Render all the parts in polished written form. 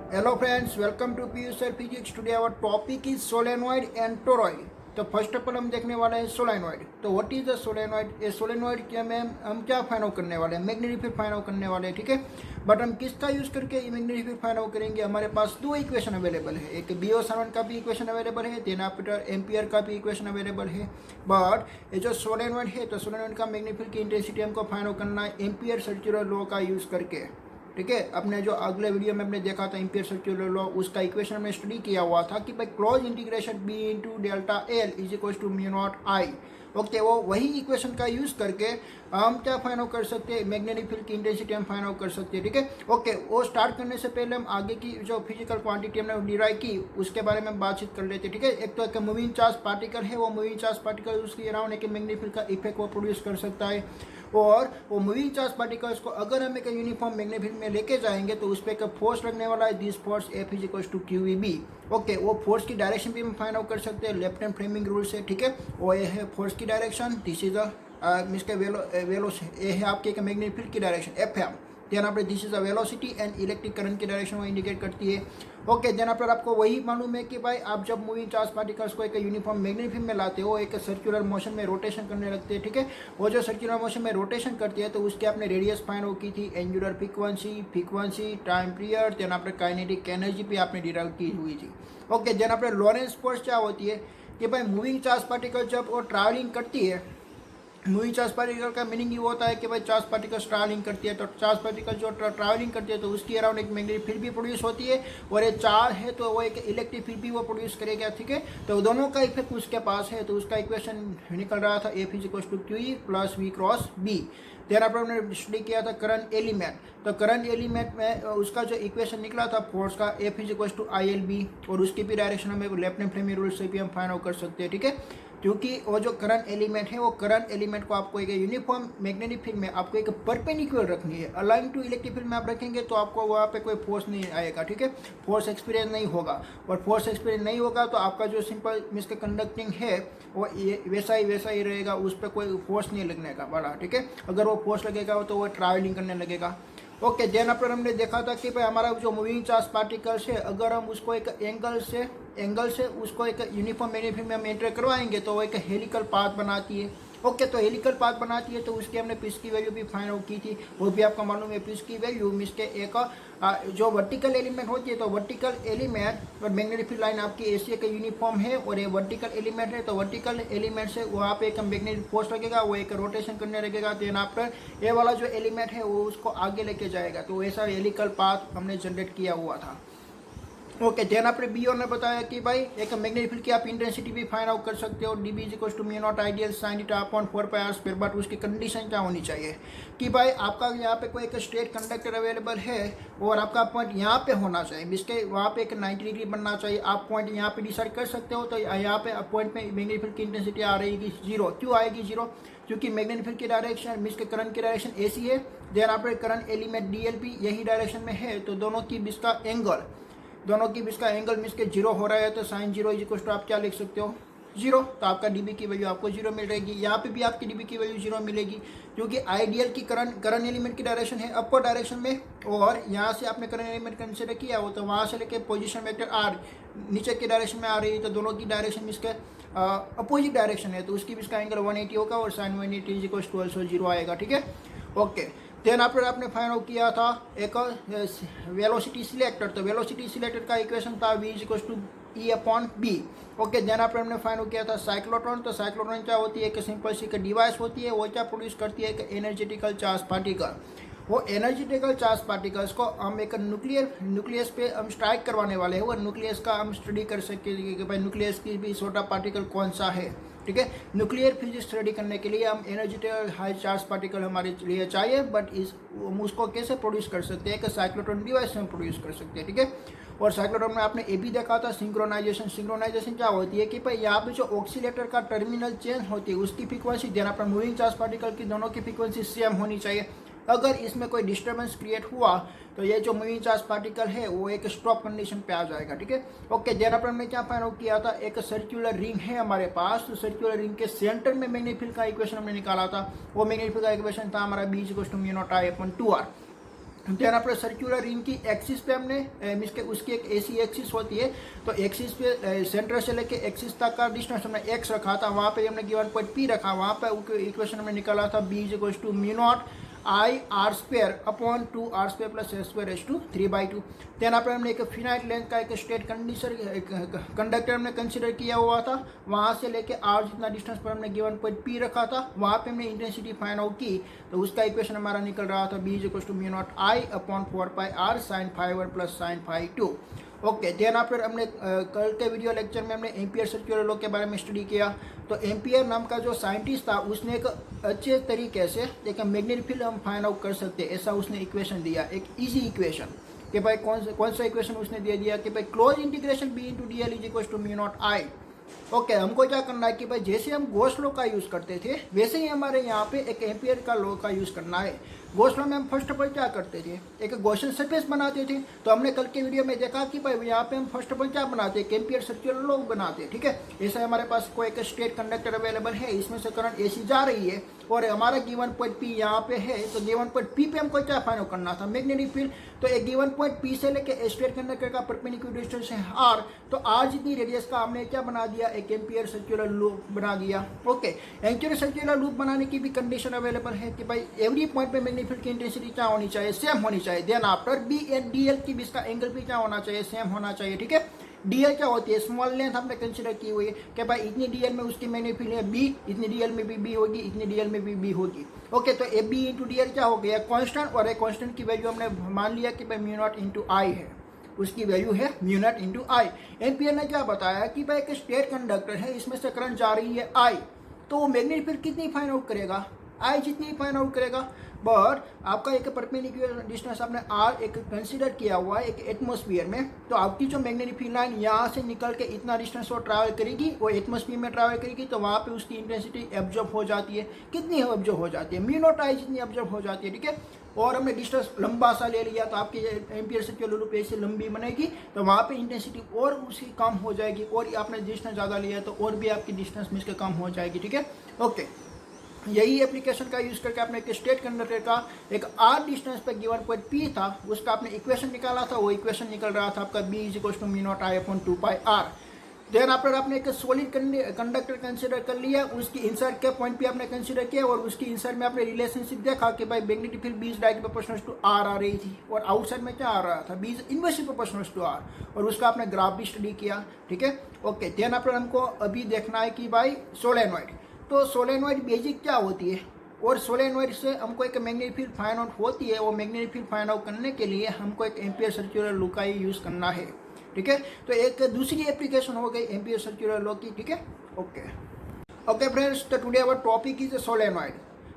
Hello friends, welcome to PU Sir Physics. Today our topic is solenoid and toroid. तो first of all हम देखने वाले हैं solenoid. तो व्हाट इज द सोलेनॉइड? ये solenoid क्या में हम क्या फाइंड आउट करने वाले हैं? मैग्नेटिक फील्ड फाइंड आउट करने वाले हैं, ठीक है. बट हम किसका यूज करके मैग्नेटिक फील्ड फाइंड आउट करेंगे? हमारे पास दो इक्वेशन अवेलेबल है. एक बियो-सावर्ट का भी इक्वेशन अवेलेबल है, देन आफ्टर एम्पियर का भी इक्वेशन अवेलेबल है. बट ये जो सोलेनॉइड है, तो सोलेनॉइड का मैग्नेटिक फील्ड की इंटेंसिटी हमको फाइंड आउट करना है एम्पियर सर्कुलर लॉ का यूज करके, ठीक है. अपने जो अगले वीडियो में हमने देखा था एम्पियर सर्कुलर लॉ, उसका इक्वेशन हमने स्टडी किया हुआ था कि भाई close integration B into delta L is equal to mu naught I. Okay, वो वही इक्वेशन का यूज करके हम क्या फाइंड आउट कर सकते हैं? मैग्नेटिक फील्ड की इंटेंसिटी हम फाइंड आउट कर सकते हैं, ठीक है. ओके, वो स्टार्ट करने से पहले हम आगे की जो फिजिकल क्वांटिटी हमने डिराइव की उसके बारे में बातचीत कर लेते हैं, ठीक है. एक तो एक मूविंग चार्ज पार्टिकल है, वो मूविंग चार्ज पार्टिकल उसके अराउंड एक मैग्नेटिक फील्ड का इफेक्ट वो प्रोड्यूस कर सकता है. और वो मूविंग चार्ज पार्टिकल्स को अगर हम एक यूनिफॉर्म मैग्नेटिक फील्ड में लेके जाएंगे तो उस पर एक फोर्स लगने वाला है. This force F is equal to Q V B. Okay, वो फोर्स की डायरेक्शन भी हम फाइंड आउट कर सकते हैं लेफ्ट हैंड फ्रेमिंग रूल से, ठीक है. वो ये है फोर्स की डायरेक्शन, दिस इज इसके वेलो ये है आपके एक मैग्नेटिक फील्ड की डायरेक्शन एफ है. देन आपने this is a velocity and electric current की डायरेक्शन वो इंडिकेट करती है. ओके, देन पर आपको वही मालूम है कि भाई आप जब मूविंग चार्ज पार्टिकल्स को एक यूनिफॉर्म मैग्नेटिक फील्ड में लाते हो, एक सर्कुलर मोशन में रोटेशन करने लगते हैं, ठीक है. वो जो सर्कुलर मोशन में रोटेशन करती है तो उसके आपने रेडियस फाइंड आउट की थी, angular frequency, time period, then आपने काइनेटिक एनर्जी भी आपने डिराइव की हुई थी. ओके, देन आपने लॉरेंस फोर्स क्या होती है कि भाई मूविंग चार्ज पार्टिकल जब वो ट्रैवलिंग करती है, मूविंग चार्ज पार्टिकल का मीनिंग ये होता है कि भाई चार्ज पार्टिकल ट्रैवलिंग करती है, तो चार्ज पार्टिकल जो ट्रैवलिंग करती है तो उसकी अराउंड एक मैग्नेटिक फील्ड भी प्रोड्यूस होती है, और ये चार्ज है तो वो एक इलेक्ट्रिक फील्ड भी वो प्रोड्यूस करेगा, ठीक है. तो दोनों का इफेक्ट उसके पास है, तो उसका इक्वेशन निकल रहा था F is equal to Q E plus V cross B. Then आपने हमने स्टडी किया था करंट एलिमेंट. तो करंट एलिमेंट में उसका जो इक्वेशन निकला था फोर्स का F is equal to I L B, और उसकी भी डायरेक्शन हमें लेफ्ट हैंड फ्रेमिंग रूल से भी हम फाइंड आउट कर सकते हैं, ठीक है. क्योंकि वो जो करंट एलिमेंट है वो करंट एलिमेंट को आपको एक यूनिफॉर्म मैग्नेटिक फील्ड में आपको एक परपेंडिकुलर रखनी है. अलाइन टू इलेक्ट्रिक फील्ड में आप रखेंगे तो आपको वहाँ पे कोई फोर्स नहीं आएगा, ठीक है. फोर्स एक्सपीरियंस नहीं होगा, और फोर्स एक्सपीरियंस नहीं होगा तो आपका जो सिंपल मिसके कंडक्टिंग है वो वैसा ही रहेगा, उस पर कोई फोर्स नहीं लगने का वाला, ठीक है. अगर वो फोर्स लगेगा तो वो ट्रैवलिंग करने लगेगा. ओके, देन पर हमने देखा था कि भाई हमारा जो मूविंग चार्ज पार्टिकल्स है अगर हम उसको एक एंगल से उसको एक यूनिफॉर्म मैग्नेटिक फील्ड में हम एंटर करवाएंगे तो वो एक हेलिकल पाथ बनाती है. ओके, तो हेलिकल पाथ बनाती है तो उसकी हमने पिच की वैल्यू भी फाइंड आउट की थी, वो भी आपका मालूम है. पिच की वैल्यू मीन्स के एक जो वर्टिकल एलिमेंट होती है तो वर्टिकल एलिमेंट और मैग्नेटिक फील्ड लाइन आपकी ऐसी एक यूनिफॉर्म है, और ये वर्टिकल एलिमेंट है तो वर्टिकल एलिमेंट से वहाँ पे एक मैग्नेटिक फोर्स लगेगा, वो एक रोटेशन करने लगेगा. देन आफ्टर ये वाला जो एलिमेंट है वो उसको आगे लेके जाएगा, तो ऐसा हेलिकल पाथ हमने जनरेट किया हुआ था. ओके, देन आपने बी और ने बताया कि भाई एक मैग्नेटिक फील्ड की आप इंटेंसिटी भी फाइंड आउट कर सकते हो, D B is equal to mu naught ideal sine theta upon 4 pi R square. But उसकी कंडीशन क्या होनी चाहिए कि भाई आपका यहाँ पे कोई एक स्ट्रेट कंडक्टर अवेलेबल है और आपका पॉइंट यहाँ पे होना चाहिए, इसके वहाँ पे एक 90 डिग्री बनना चाहिए. आप पॉइंट यहाँ पे डिसाइड कर सकते हो. तो यहाँ पे पॉइंट में मैग्नेटिक फील्ड की इंटेंसिटी आ रहेगी जीरो. क्यों आएगी जीरो? क्योंकि मैग्नेटिक फील्ड की डायरेक्शन मीन्स के करंट की डायरेक्शन ऐसी है. देन आपने current element D L P यही डायरेक्शन में है, तो दोनों की बीच का एंगल मीन्स के जीरो हो रहा है, तो sine zero is equal to आप क्या लिख सकते हो? जीरो. तो आपका डीबी की वैल्यू आपको जीरो मिलेगी. यहाँ पे भी आपकी डीबी की वैल्यू जीरो मिलेगी, क्योंकि आइडियल की करंट एलिमेंट की डायरेक्शन है अपर डायरेक्शन में, और यहाँ से आपने करंट एलिमेंट कंसिडर किया हो तो वहाँ से लेके पोजीशन वेक्टर आर नीचे की डायरेक्शन में आ रही है, तो दोनों की डायरेक्शन मीन्स के अपोजिट डायरेक्शन है, तो उसकी भी इसका एंगल 180 होगा और sine 180 is equal to also zero आएगा, ठीक है. ओके, देन आपने फाइंड आउट किया था एक वेलोसिटी सिलेक्टर. तो वेलोसिटी सिलेक्टर का इक्वेशन था v is equal to E upon B. Okay, then हमने फाइंड आउट किया था साइक्लोट्रॉन. तो साइक्लोट्रॉन क्या होती है? एक सिंपल सी डिवाइस होती है, वो क्या प्रोड्यूस करती है? एक एनर्जेटिकल चार्ज पार्टिकल. वो एनर्जेटिकल चार्ज पार्टिकल्स को हम एक न्यूक्लियस पे हम स्ट्राइक करवाने वाले हैं, वो न्यूक्लियस का हम स्टडी कर सकते हैं कि भाई न्यूक्लियस की भी छोटा पार्टिकल कौन सा है, ठीक है. न्यूक्लियर फिजिक्स स्टडी करने के लिए हम एनर्जेटिकल हाई चार्ज पार्टिकल हमारे लिए चाहिए, बट हम उसको कैसे प्रोड्यूस कर सकते हैं? एक साइक्लोट्रॉन डिवाइस से हम प्रोड्यूस कर सकते हैं, ठीक है. और साइक्लोट्रॉन में आपने ये भी देखा था सिंक्रोनाइजेशन क्या होती है कि भाई यहाँ पे जो ऑक्सीलेटर का टर्मिनल चेंज होती है उसकी फ्रीक्वेंसी देना पर मूविंग चार्ज पार्टिकल की दोनों की फ्रीक्वेंसी सेम होनी चाहिए. अगर इसमें कोई डिस्टर्बेंस क्रिएट हुआ तो ये जो मूविंग चार्ज पार्टिकल है वो एक स्टॉप कंडीशन पे आ जाएगा, ठीक है. ओके, देन अपन में क्या फाइंड आउट किया था? एक सर्कुलर रिंग है हमारे पास, तो सर्कुलर रिंग के सेंटर में मैग्नेटिक फील्ड का इक्वेशन हमने निकाला था. वो मैग्नेटिक फील्ड का इक्वेशन था हमारा B is equal to mu naught I upon 2r. Then आपने सर्कुलर रिंग की एक्सिस पे हमने मीन्स के उसकी एक ऐसी एक्सिस होती है, तो एक्सिस पे सेंटर से लेके एक्सिस तक का डिस्टेंस हमने एक्स रखा था, वहाँ पे हमने गिवन पॉइंट पी रखा, वहाँ पे इक्वेशन हमने निकाला था B is equal to mu naught I R square upon 2 R square plus S square S to 3/2। Then आपने हमने एक फिनाइट लेंथ का एक स्टेट कंडीशन कंडक्टर हमने कंसिडर किया हुआ था, वहाँ से लेके आर जितना डिस्टेंस पर हमने गिवन पॉइंट पी रखा था, वहाँ पे हमने इंटेंसिटी फाइंड आउट की, तो उसका इक्वेशन हमारा निकल रहा था B is equal to mu naught I upon 4πr sin φ1 plus sin φ2। Okay, then after हमने कल के वीडियो लेक्चर में हमने एम्पियर सर्कुलर लॉ के बारे में स्टडी किया। तो एम्पियर नाम का जो साइंटिस्ट था उसने एक अच्छे तरीके से एक मैग्नेटिक फील्ड हम फाइंड आउट कर सकते हैं, ऐसा उसने इक्वेशन दिया, एक इजी इक्वेशन कि भाई कौन सा इक्वेशन उसने दे दिया कि भाई close integration B into D L is equal to mu naught I. Okay, हमको क्या करना है कि भाई जैसे हम गॉस लॉ का यूज़ करते थे वैसे ही हमारे यहाँ पे एक एम्पियर का लॉ का यूज़ करना है। गॉस लॉ में हम फर्स्ट ऑफ ऑल क्या करते थे, एक गॉसियन सरफेस बनाते थे, तो हमने कल के वीडियो में देखा कि भाई यहाँ पे हम फर्स्ट ऑफ ऑल क्या बनाते हैं, एम्पियर सर्कुलर लॉ बनाते हैं। ठीक है, ऐसा हमारे पास कोई एक स्टेट कंडक्टर अवेलेबल है, इसमें से करंट एसी जा रही है और हमारा गिवन पॉइंट पी यहाँ पे है, तो गिवन पॉइंट पी पे हमको क्या फाइंड आउट करना था, मैग्नेटिक फील्ड। तो एक गिवन पॉइंट पी से लेके स्टेट कंडक्टर का परपेंडिकुलर डिस्टेंस है आर, तो आर जितनी रेडियस का हमने क्या बना दिया, एक एम्पियर सर्कुलर लूप बना दिया। ओके, एम्पियर सर्कुलर लूप बनाने की भी कंडीशन अवेलेबल है कि भाई एवरी पॉइंट पे मैग्नेटिक फील्ड की इंटेंसिटी क्या होनी चाहिए, सेम होनी चाहिए। Then after B and D L की बीच का एंगल भी क्या होना चाहिए, सेम होना चाहिए। ठीक है, डीएल क्या होती है, स्मॉल लेंथ हमने कंसिडर की हुई है कि भाई इतनी डीएल में उसकी मैग्नेटिक फील्ड है बी, इतनी डीएल में भी बी होगी, इतनी डीएल में भी बी होगी। ओके, तो ए बी इंटू डीएल क्या हो गया, कांस्टेंट, और एक कांस्टेंट की वैल्यू हमने मान लिया कि भाई म्यू नॉट इंटू आई है, उसकी वैल्यू है mu not into I. Ampere ने क्या बताया कि भाई एक स्टेट कंडक्टर है, इसमें से करंट जा रही है आई, तो वो मैग्नेटिक फील्ड कितनी फाइंड आउट करेगा, आई जितनी फाइंड आउट करेगा। बट आपका एक परपेंडिकुलर डिस्टेंस आपने आर एक कंसीडर किया हुआ है एक एटमॉस्फेयर में, तो आपकी जो मैग्नेटिक फील्ड लाइन यहाँ से निकल के इतना डिस्टेंस वो ट्रैवल करेगी, वो एटमॉस्फेयर में ट्रैवल करेगी, तो वहाँ पे उसकी इंटेंसिटी एब्जॉर्ब हो जाती है। कितनी एब्जॉर्ब हो जाती है, म्यू नॉट आई जितनी एब्जॉर्ब हो जाती है। ठीक है, और हमने डिस्टेंस लंबा सा ले लिया, तो आपकी एम्पियर सर्कुलर लूप ऐसे लंबी बनेगी, तो वहाँ पे इंटेंसिटी और उसकी कम हो जाएगी, और आपने डिस्टेंस ज़्यादा लिया तो और भी आपकी डिस्टेंस मिस के कम हो जाएगी। ठीक है, ओके, यही एप्लीकेशन का यूज़ करके आपने एक स्टेट कंडक्टर का एक आर डिस्टेंस पे गिवन पॉइंट पी था, उसका आपने इक्वेशन निकाला था, वो इक्वेशन निकल रहा था आपका B is equal to mu naught I upon 2πr। Then after आपने एक सॉलिड कंडक्टर कंसिडर कर लिया, उसकी इंसर्ट के पॉइंट पे आपने कंसिडर किया, और उसकी इंसर्ट में आपने रिलेशनशिप देखा कि भाई magnetic field B is directly proportional to R आ रही थी, और आउटसाइड में क्या आ रहा था, B is inversely proportional to R, और उसका आपने ग्राफ भी स्टडी किया। ठीक है, ओके, देन आफ्टर हमको अभी देखना है कि भाई सोलेनॉइड, तो सोलेनॉइड बेसिक क्या होती है, और सोलेनॉइड से हमको एक मैग्नेटिक फील्ड फाइंड आउट होती है, वो मैग्नेटिक फील्ड फाइंड आउट करने के लिए हमको एक एम्पियर सर्कुलर लॉ का यूज़ करना है। ठीक है, तो एक दूसरी एप्लीकेशन हो गई एम्पियर सर्कुलर लॉ की। ठीक है, ओके फ्रेंड्स, तो today our topic is solenoid.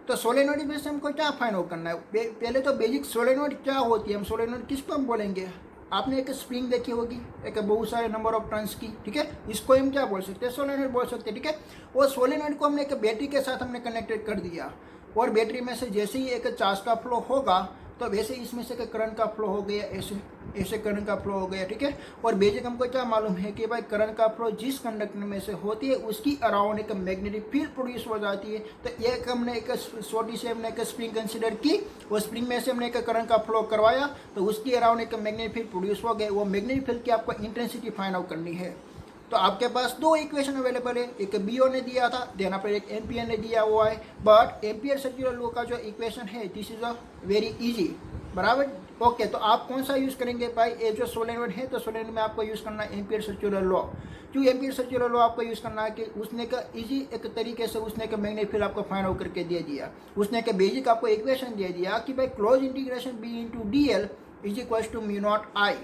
तो सोलेनॉइड में से हमको क्या फाइंड आउट करना है, पहले तो बेसिक सोलेनॉइड क्या होती है, हम सोलेनॉइड किसको हम बोलेंगे, आपने एक स्प्रिंग देखी होगी एक बहुत सारे नंबर ऑफ टर्न्स की। ठीक है, इसको हम क्या बोल सकते हैं, सोलेनॉइड बोल सकते हैं। ठीक है, वो सोलेनॉइड को हमने एक बैटरी के साथ हमने कनेक्टेड कर दिया, और बैटरी में से जैसे ही एक चार्ज का फ्लो होगा, तो वैसे ही इसमें से करंट का फ्लो हो गया, ऐसे करंट का फ्लो हो गया। ठीक है, और बेसिक हमको क्या मालूम है कि भाई करंट का फ्लो जिस कंडक्टर में से होती है उसकी अराउंड एक मैग्नेटिक फील्ड प्रोड्यूस हो जाती है। तो एक हमने एक छोटी सी हमने एक स्प्रिंग कंसिडर की, वो स्प्रिंग में से हमने एक करंट का फ्लो करवाया, तो उसकी अराउंड एक मैग्नेटिक फील्ड प्रोड्यूस हो गए। वो मैग्नेटिक फील्ड की आपको इंटेंसिटी फाइंड आउट करनी है। तो आपके पास दो इक्वेशन अवेलेबल है, एक बीओ ने दिया था, देन पर एक एम्पियर ने दिया हुआ है। बट एम्पियर सर्कुलर लॉ का जो इक्वेशन है this is a very easy, बराबर। ओके, तो आप कौन सा यूज़ करेंगे भाई, ये जो सोलेनॉइड है, तो सोलेनॉइड में आपको यूज़ करना है एम्पियर सर्कुलर लॉ। क्यों एम्पियर सर्कुलर लॉ आपको यूज़ करना है कि उसने का इजी एक तरीके से उसने का मैग्नेटिक फील्ड आपको फाइंड आउट करके दे दिया, उसने का बेसिक आपको इक्वेशन दे दिया कि भाई close integration B into D L is equal to mu naught I.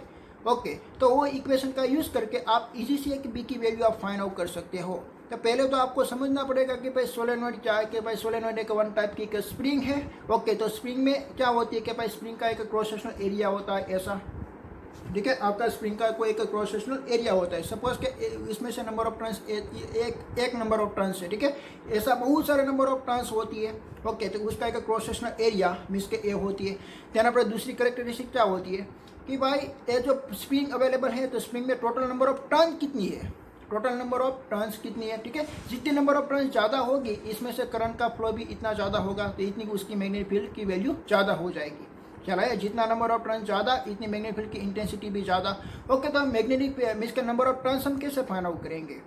Okay, तो वो इक्वेशन का यूज़ करके आप इजी से एक बी की वैल्यू आप फाइंड आउट कर सकते हो। तो पहले तो आपको समझना पड़ेगा कि भाई सोलेनॉइड क्या है, कि भाई सोलेनॉइड एक वन टाइप की एक स्प्रिंग है। ओके, तो स्प्रिंग में क्या होती है कि भाई स्प्रिंग का एक क्रॉस सेक्शनल एरिया होता है ऐसा। ठीक है, आपका स्प्रिंग का कोई एक क्रॉस सेक्शनल एरिया होता है, सपोज के इसमें से नंबर ऑफ टर्न्स एक नंबर ऑफ टर्न्स है। ठीक है, ऐसा बहुत सारे नंबर ऑफ टर्न्स होती है। ओके, तो उसका एक क्रॉस सेक्शनल एरिया मीन्स के ए होती है। देन पर दूसरी कैरेक्टरिस्टिक क्या होती है कि भाई ये जो स्प्रिंग अवेलेबल है, तो स्प्रिंग में टोटल नंबर ऑफ टर्न कितनी है, टोटल नंबर ऑफ टर्न्स कितनी है। ठीक है, जितनी नंबर ऑफ टर्न्स ज़्यादा होगी, इसमें से करंट का फ्लो भी इतना ज़्यादा होगा, तो इतनी उसकी मैग्नेटिक फील्ड की वैल्यू ज़्यादा हो जाएगी। चलाया, जितना नंबर ऑफ टर्न ज़्यादा इतनी मैग्नेटिक फील्ड की इंटेंसिटी भी ज़्यादा। ओके, तो हम मैग्नेटिक मीन्स के नंबर ऑफ टर्न्स हम कैसे फाइंड आउट करेंगे?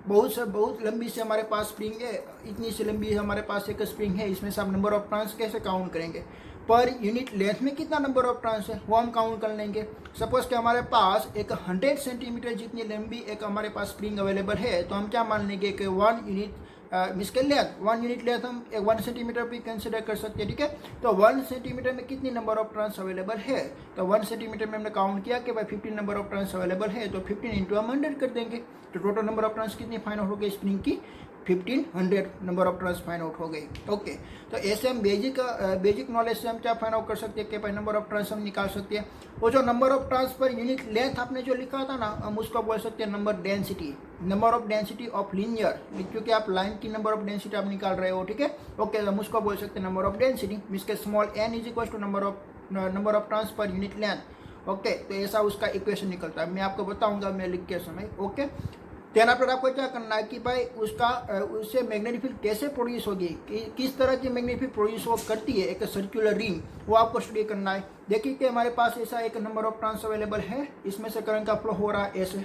बहुत लंबी से हमारे पास स्प्रिंग है, इतनी सी लंबी हमारे पास एक स्प्रिंग है, इसमें से आप नंबर ऑफ टर्न्स कैसे काउंट करेंगे? पर यूनिट लेंथ में कितना नंबर ऑफ टर्न्स है वो हम काउंट कर लेंगे। सपोज कि हमारे पास एक 100 सेंटीमीटर जितनी लंबी एक हमारे पास स्प्रिंग अवेलेबल है, तो हम क्या मान लेंगे कि 1 यूनिट मीन्स के लेंथ 1 यूनिट लेंथ हम 1 सेंटीमीटर भी कंसिडर कर सकते हैं। ठीक है, तो 1 सेंटीमीटर में कितनी नंबर ऑफ टर्न्स अवेलेबल है? तो 1 सेंटीमीटर में हमने काउंट किया कि भाई 15 नंबर ऑफ टर्न्स अवेलेबल है, तो 15 इंटू हम 100 कर देंगे, तो टोटल नंबर ऑफ टर्न्स कितनी फाइंड आउट हो गई स्प्रिंग की? 1500 number of turns find out हो गई। ओके, तो ऐसे हम बेसिक नॉलेज से हम क्या फाइंड आउट कर सकते हैं कि भाई नंबर ऑफ टर्न्स हम निकाल सकते हैं। वो जो number of turns per unit length आपने जो लिखा था ना, हम उसको बोल सकते हैं number density, number of density of linear, क्योंकि आप लाइन की नंबर ऑफ डेंसिटी आप निकाल रहे हो। ठीक है, ओके, हम उसको बोल सकते हैं नंबर ऑफ डेंसिटी, मीन्स के small n is equal to number of turns per unit length. Okay, तो ऐसा उसका इक्वेशन निकलता है, मैं आपको बताऊंगा मैं लिख के समय। ओके, देन आफ्टर आपको क्या करना है कि भाई उससे मैग्नेटिक फील्ड कैसे प्रोड्यूस होगी, किस तरह की मैग्नेटिक फील्ड प्रोड्यूस हो करती है एक सर्कुलर रिंग, वो आपको स्टडी करना है। देखिए कि हमारे पास ऐसा एक नंबर ऑफ टर्न्स अवेलेबल है, इसमें से करंट का फ्लो हो रहा है ऐसे,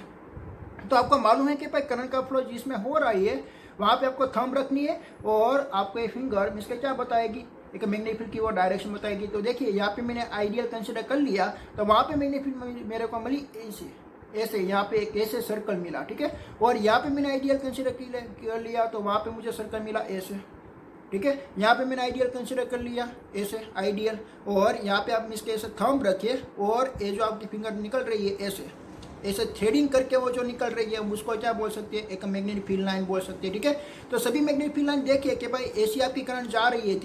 तो आपको मालूम है कि भाई करंट का फ्लो जिसमें हो रही है वहाँ पे आपको थंब रखनी है और आपको ये फिंगर मीन्स क्या बताएगी, एक मैग्नेटिक फील्ड की वो डायरेक्शन बताएगी। तो देखिए यहाँ पे मैंने आइडियल कंसिडर कर लिया, तो वहाँ पे मैग्नेटिक फील्ड मेरे को मिली ऐसे यहाँ पे एक ऐसे सर्कल मिला। ठीक है, और यहाँ पे मैंने आइडियल कंसिडर कर लिया, तो वहाँ पे मुझे सर्कल मिला ऐसे। ठीक है, यहाँ पे मैंने आइडियल कंसिडर कर लिया ऐसे आइडियल, और यहाँ पे आप इसके ऐसे थंब रखिए और ये जो आपकी फिंगर निकल रही है ऐसे थ्रेडिंग करके वो जो निकल रही है उसको क्या बोल सकते हैं, एक मैग्नेटिक फील्ड लाइन बोल सकते हैं। ठीक है, तो सभी मैग्नेटिक फील्ड लाइन देखिए कि भाई ऐसी आपकी करंट जा रही है,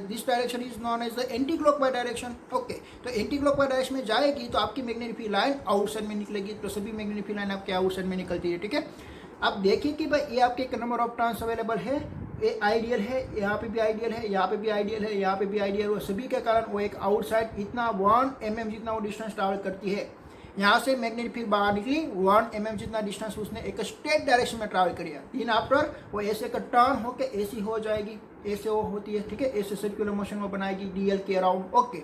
this direction is known as the anti clockwise direction. Okay, तो एंटी क्लॉकवाइज डायरेक्शन में जाएगी तो आपकी मैग्नेटिक फील्ड लाइन आउटसाइड में निकलेगी, तो सभी मैग्नेटिक फील्ड लाइन आपके आउटसाइड में निकलती है। ठीक है, अब देखिए कि भाई ये आपके एक नंबर ऑफ टर्न्स अवेलेबल है, ये आइडियल है, यहाँ पे भी आइडियल है, यहाँ पे भी आइडियल है, यहाँ पे भी आइडियल, वो सभी के कारण वो एक आउटसाइड इतना 1 mm जितना वो डिस्टेंस ट्रैवल करती है। यहाँ से मैग्नेटिक फील्ड बाहर निकली, 1 mm जितना डिस्टेंस उसने एक स्ट्रेट डायरेक्शन में ट्रैवल किया, दिन आफ्टर वो ऐसे का टर्न होकर ऐसी हो जाएगी, ऐसे वो होती है। ठीक है, ऐसे सर्कुलर मोशन वो बनाएगी डीएल के अराउंड। ओके,